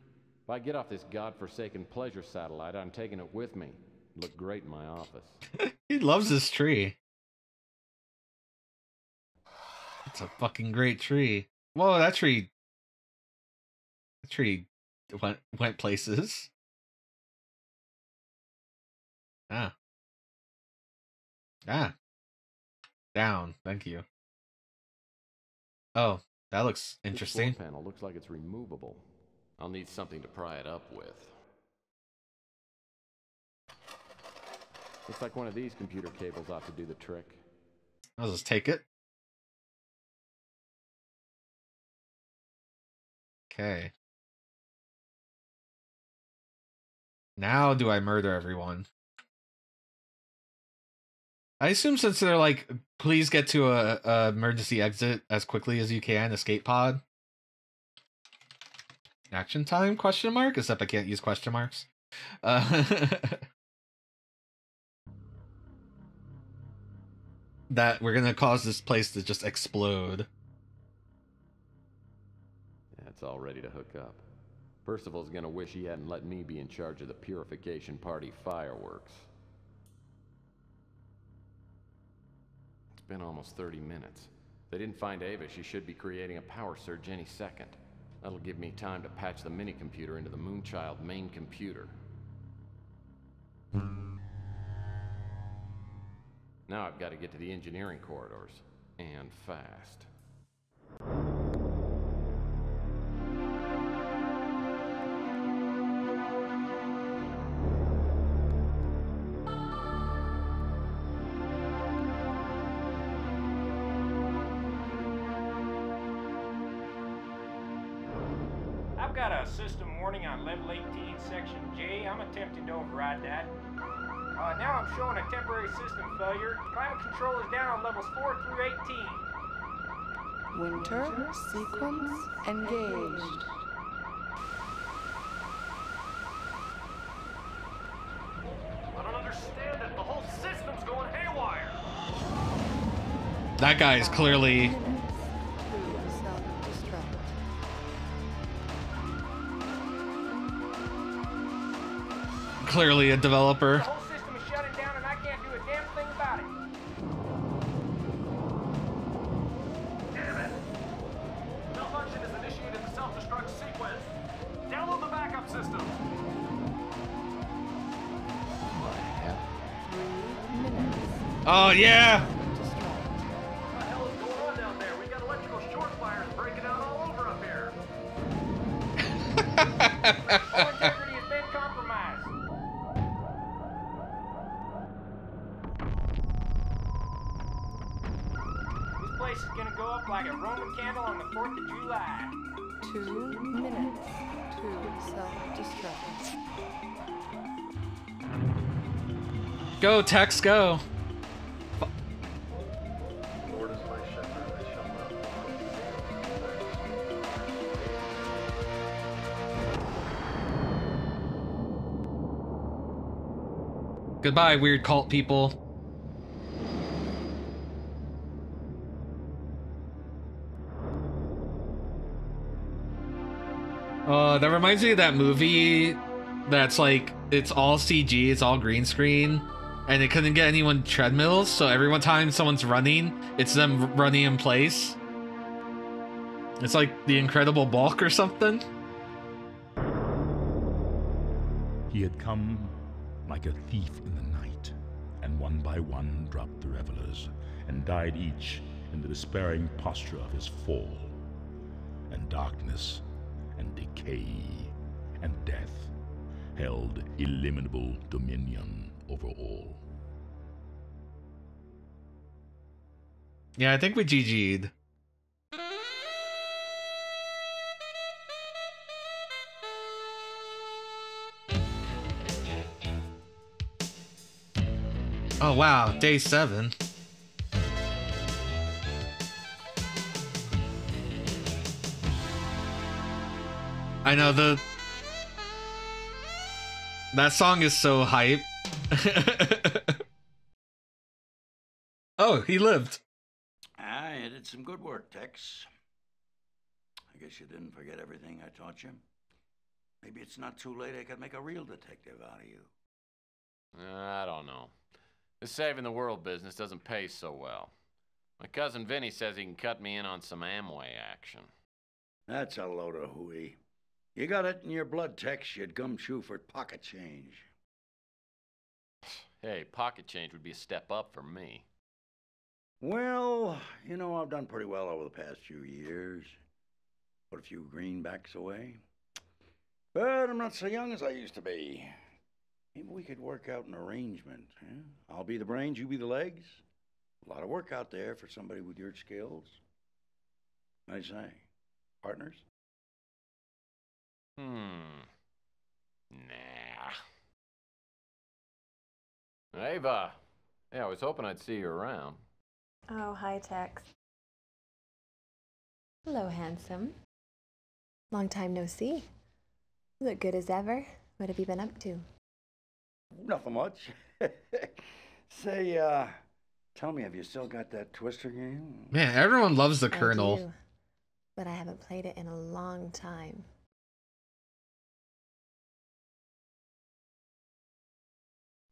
If I get off this godforsaken pleasure satellite, I'm taking it with me. It'd look great in my office. He loves this tree. It's a fucking great tree. Whoa, that tree went places. Ah. Down. Thank you. Oh, that looks interesting. This floor panel looks like it's removable. I'll need something to pry it up with. Looks like one of these computer cables ought to do the trick. I'll just take it. Okay. Now do I murder everyone? I assume since they're like, please get to a emergency exit as quickly as you can, escape pod. Action time, question mark? Except I can't use question marks. That we're gonna cause this place to just explode. It's all ready to hook up. Percival's gonna wish he hadn't let me be in charge of the purification party fireworks. It's been almost 30 minutes. If they didn't find Ava, she should be creating a power surge any second. That'll give me time to patch the mini-computer into the Moonchild main computer. Now I've got to get to the engineering corridors, and fast. I've got a system warning on level 18, section J. I'm attempting to override that. Now I'm showing a temporary system failure. Climate control is down on levels 4 through 18. Winter sequence engaged. I don't understand it. The whole system's going haywire. That guy is clearly a developer. The whole system is shutting down and I can't do a damn thing about it. Damn it. Malfunction has initiated the self-destruct sequence. Download the backup system. Oh yeah. What the hell is going on down there? We got electrical short fires breaking out all over up here. All integrity has been compromised. This place is gonna go up like a Roman candle on the 4th of July. 2 minutes to self-destruct. Go, Tex, go. Goodbye, weird cult people. That reminds me of that movie that's like, it's all CG, it's all green screen, and they couldn't get anyone treadmills, so every one time someone's running, it's them running in place. It's like The Incredible Bulk or something. He had come like a thief in the night, and one by one dropped the revelers, and died each in the despairing posture of his fall. And darkness, and decay, and death held illimitable dominion over all. Yeah, I think we GG'd. Oh wow, day 7. I know that song is so hype. Oh, he lived. You did some good work, Tex. I guess you didn't forget everything I taught you. Maybe it's not too late. I could make a real detective out of you. I don't know. This saving the world business doesn't pay so well. My cousin Vinny says he can cut me in on some Amway action. That's a load of hooey. You got it in your blood, Tex. You'd gumshoe for pocket change. Hey, pocket change would be a step up for me. Well, you know, I've done pretty well over the past few years. Put a few greenbacks away. But I'm not so young as I used to be. Maybe we could work out an arrangement. Huh? I'll be the brains, you be the legs. A lot of work out there for somebody with your skills. I say, partners? Nah. Ava. Yeah, I was hoping I'd see you around. Oh, hi, Tex. Hello, handsome. Long time no see. You look good as ever. What have you been up to? Nothing much. Say, tell me, have you still got that twister game? Man, everyone loves the I Colonel. do. but I haven't played it in a long time.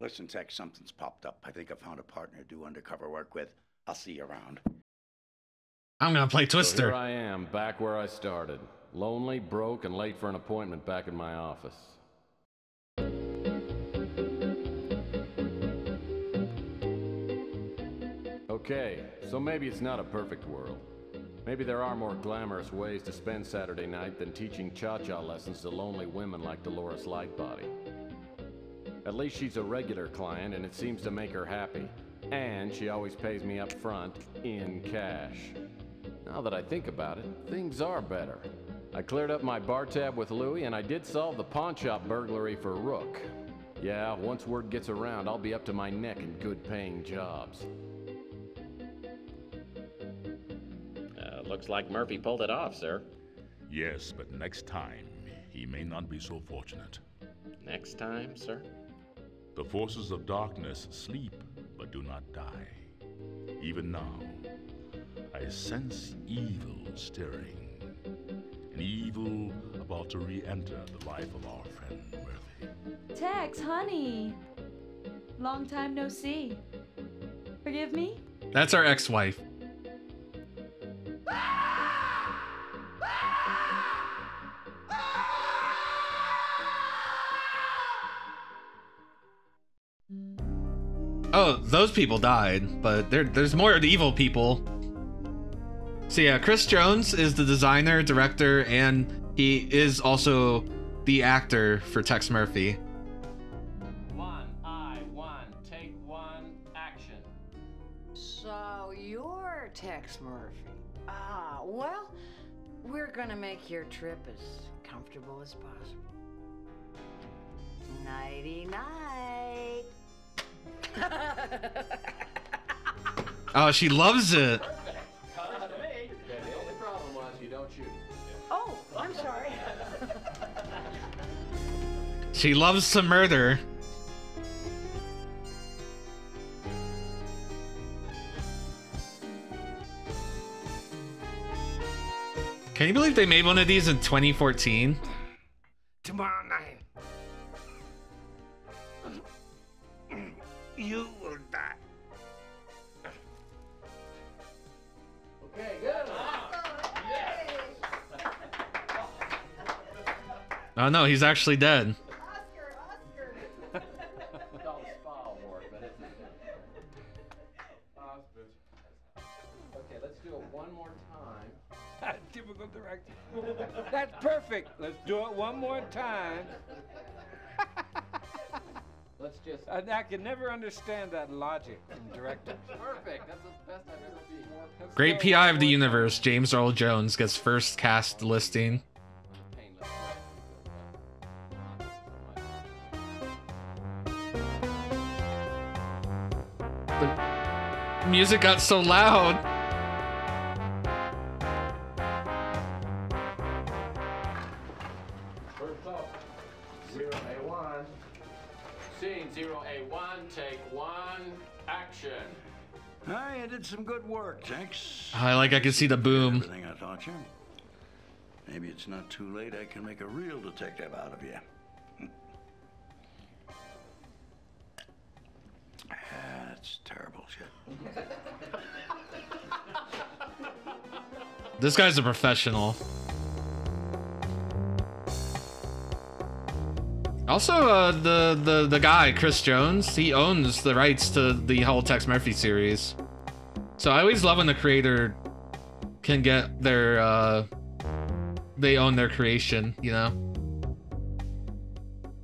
Listen, Tex, something's popped up. I think I found a partner to do undercover work with. I'll see you around. I'm gonna play Twister. So here I am, back where I started. Lonely, broke, and late for an appointment back in my office. Okay, so maybe it's not a perfect world. Maybe there are more glamorous ways to spend Saturday night than teaching cha-cha lessons to lonely women like Dolores Lightbody. At least she's a regular client, and it seems to make her happy. And she always pays me up front, in cash. Now that I think about it, things are better. I cleared up my bar tab with Louie, and I did solve the pawn shop burglary for Rook. Yeah, once word gets around, I'll be up to my neck in good-paying jobs. Looks like Murphy pulled it off, sir. Yes, but next time, he may not be so fortunate. Next time, sir? The forces of darkness sleep, but do not die. Even now, I sense evil stirring. An evil about to re-enter the life of our friend Murphy. Tex, honey. Long time no see. Forgive me? That's our ex-wife. Oh, those people died, but there's more evil people. So yeah, Chris Jones is the designer, director, and he is also the actor for Tex Murphy. Take one, action. So you're Tex Murphy. Ah, well, we're gonna make your trip as comfortable as possible. Nighty-night. Oh, she loves it. The only problem was you don't shoot. Oh, I'm sorry. She loves to murder. Can you believe they made one of these in 2014? Tomorrow night, you will die. Okay, good. Oh no, he's actually dead. Okay, let's do it one more time. Typical director. That's perfect. Let's do it one more time. Let's just... I can never understand that logic from directors. Perfect. That's the best I've ever seen. Great PI of the universe, James Earl Jones gets first cast listing. The music got so loud. First up, 0A1. Scene 0A1, take one, action. Hi, you did some good work, Tex. I can see the boom. Everything I taught you. Maybe it's not too late. I can make a real detective out of you. That's terrible shit. This guy's a professional. Also, the guy, Chris Jones, he owns the rights to the whole Tex Murphy series. So I always love when the creator can get their, they own their creation, you know?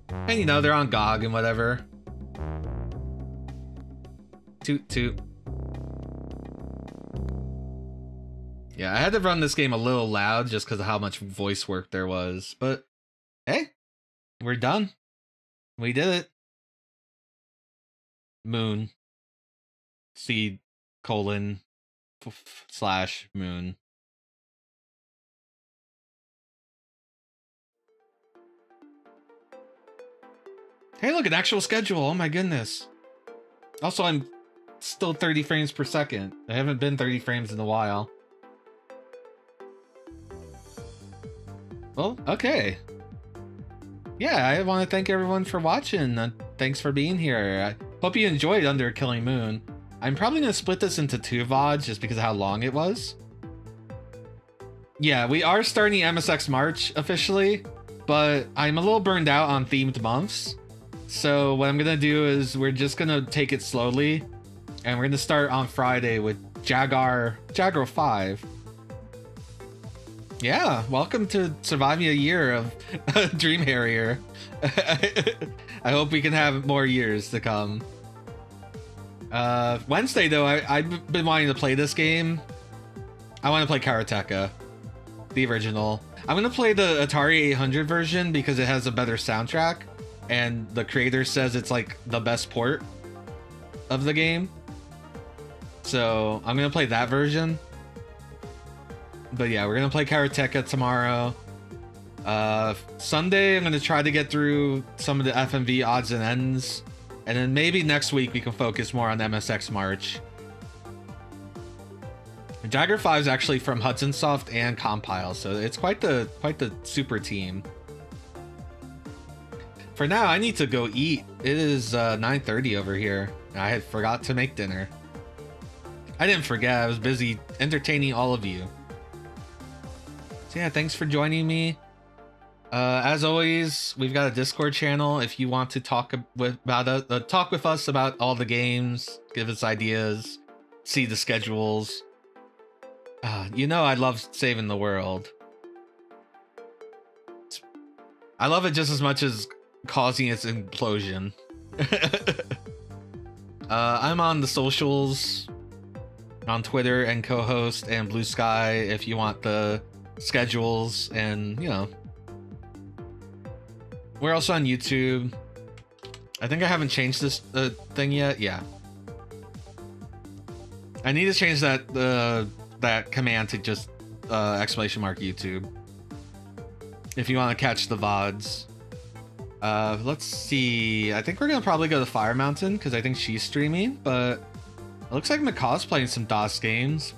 And you know, they're on GOG and whatever. Toot toot. Yeah, I had to run this game a little loud just because of how much voice work there was. But, hey, we're done. We did it. Moon. Seed, colon, slash, moon. Hey, look, an actual schedule. Oh my goodness. Also, I'm still 30 frames per second. I haven't been 30 frames in a while. Well, okay. Yeah, I want to thank everyone for watching. Thanks for being here. I hope you enjoyed Under a Killing Moon. I'm probably going to split this into 2 VODs just because of how long it was. Yeah, we are starting MSX March officially, but I'm a little burned out on themed months. So what I'm going to do is we're just going to take it slowly, and we're going to start on Friday with Jaguar 5. Yeah, welcome to surviving a year of Dream Harrier. I hope we can have more years to come. Wednesday, though, I've been wanting to play this game. I want to play Karateka, the original. I'm going to play the Atari 800 version because it has a better soundtrack, and the creator says it's like the best port of the game. So I'm going to play that version. But yeah, we're going to play Karateka tomorrow. Sunday, I'm going to try to get through some of the FMV odds and ends. And then maybe next week we can focus more on MSX March. Jaguar 5 is actually from Hudson Soft and Compile, so it's quite the super team. For now, I need to go eat. It is 9:30 over here. I had forgot to make dinner. I didn't forget, I was busy entertaining all of you. So yeah, thanks for joining me. As always, we've got a Discord channel if you want to talk with us about all the games, give us ideas, see the schedules. You know I love saving the world. I love it just as much as causing its implosion. I'm on the socials, on Twitter and co-host and Blue Sky if you want the schedules, and you know. We're also on YouTube. I think I haven't changed this thing yet. Yeah. I need to change that command to just !YouTube. If you want to catch the VODs. Let's see. I think we're going to probably go to Fire Mountain because I think she's streaming, but it looks like McCaw's playing some DOS games.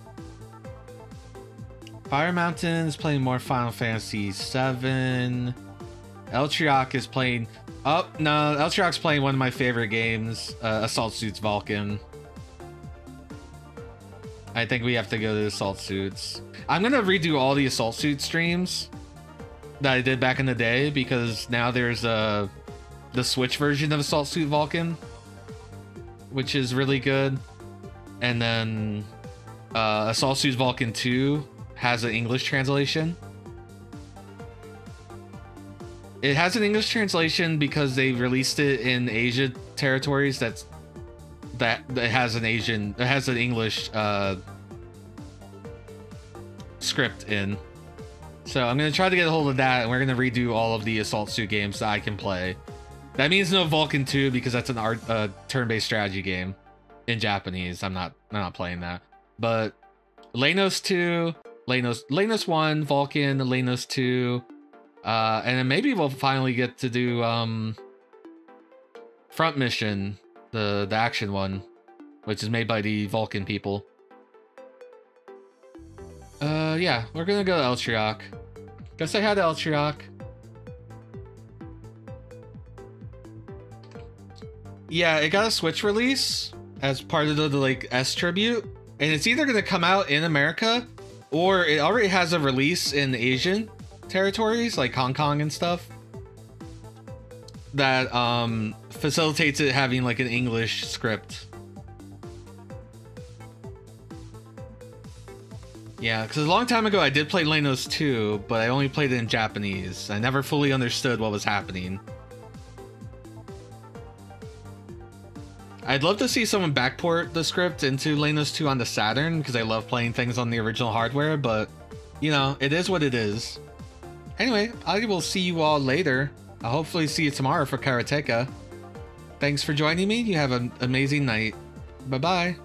Fire Mountain is playing more Final Fantasy VII. Eltriok is playing... Oh, no. Eltriok's playing one of my favorite games, Assault Suits Vulcan. I think we have to go to Assault Suits. I'm going to redo all the Assault Suit streams that I did back in the day because now there's the Switch version of Assault Suit Vulcan, which is really good. And then Assault Suit Vulcan 2 has an English translation. It has an English translation because they released it in Asia territories that has an English script in. So I'm gonna try to get a hold of that, and we're gonna redo all of the Assault Suit games that I can play. That means no Vulcan 2 because that's an turn-based strategy game in Japanese. I'm not playing that. But Lanos 2, Lanos 1, Vulcan, Lanos 2. And then maybe we'll finally get to do Front Mission, the action one, which is made by the Vulcan people. Yeah, we're gonna go to Eltriok. Go say hi to Eltriok. Yeah, it got a Switch release as part of the like S tribute, and it's either gonna come out in America or it already has a release in Asian territories like Hong Kong and stuff that facilitates it having like an English script. Yeah, because a long time ago I did play Lanos 2, but I only played it in Japanese. I never fully understood what was happening. I'd love to see someone backport the script into Lanos 2 on the Saturn because I love playing things on the original hardware, but you know, it is what it is. Anyway, I will see you all later. I'll hopefully see you tomorrow for Karateka. Thanks for joining me. You have an amazing night. Bye-bye.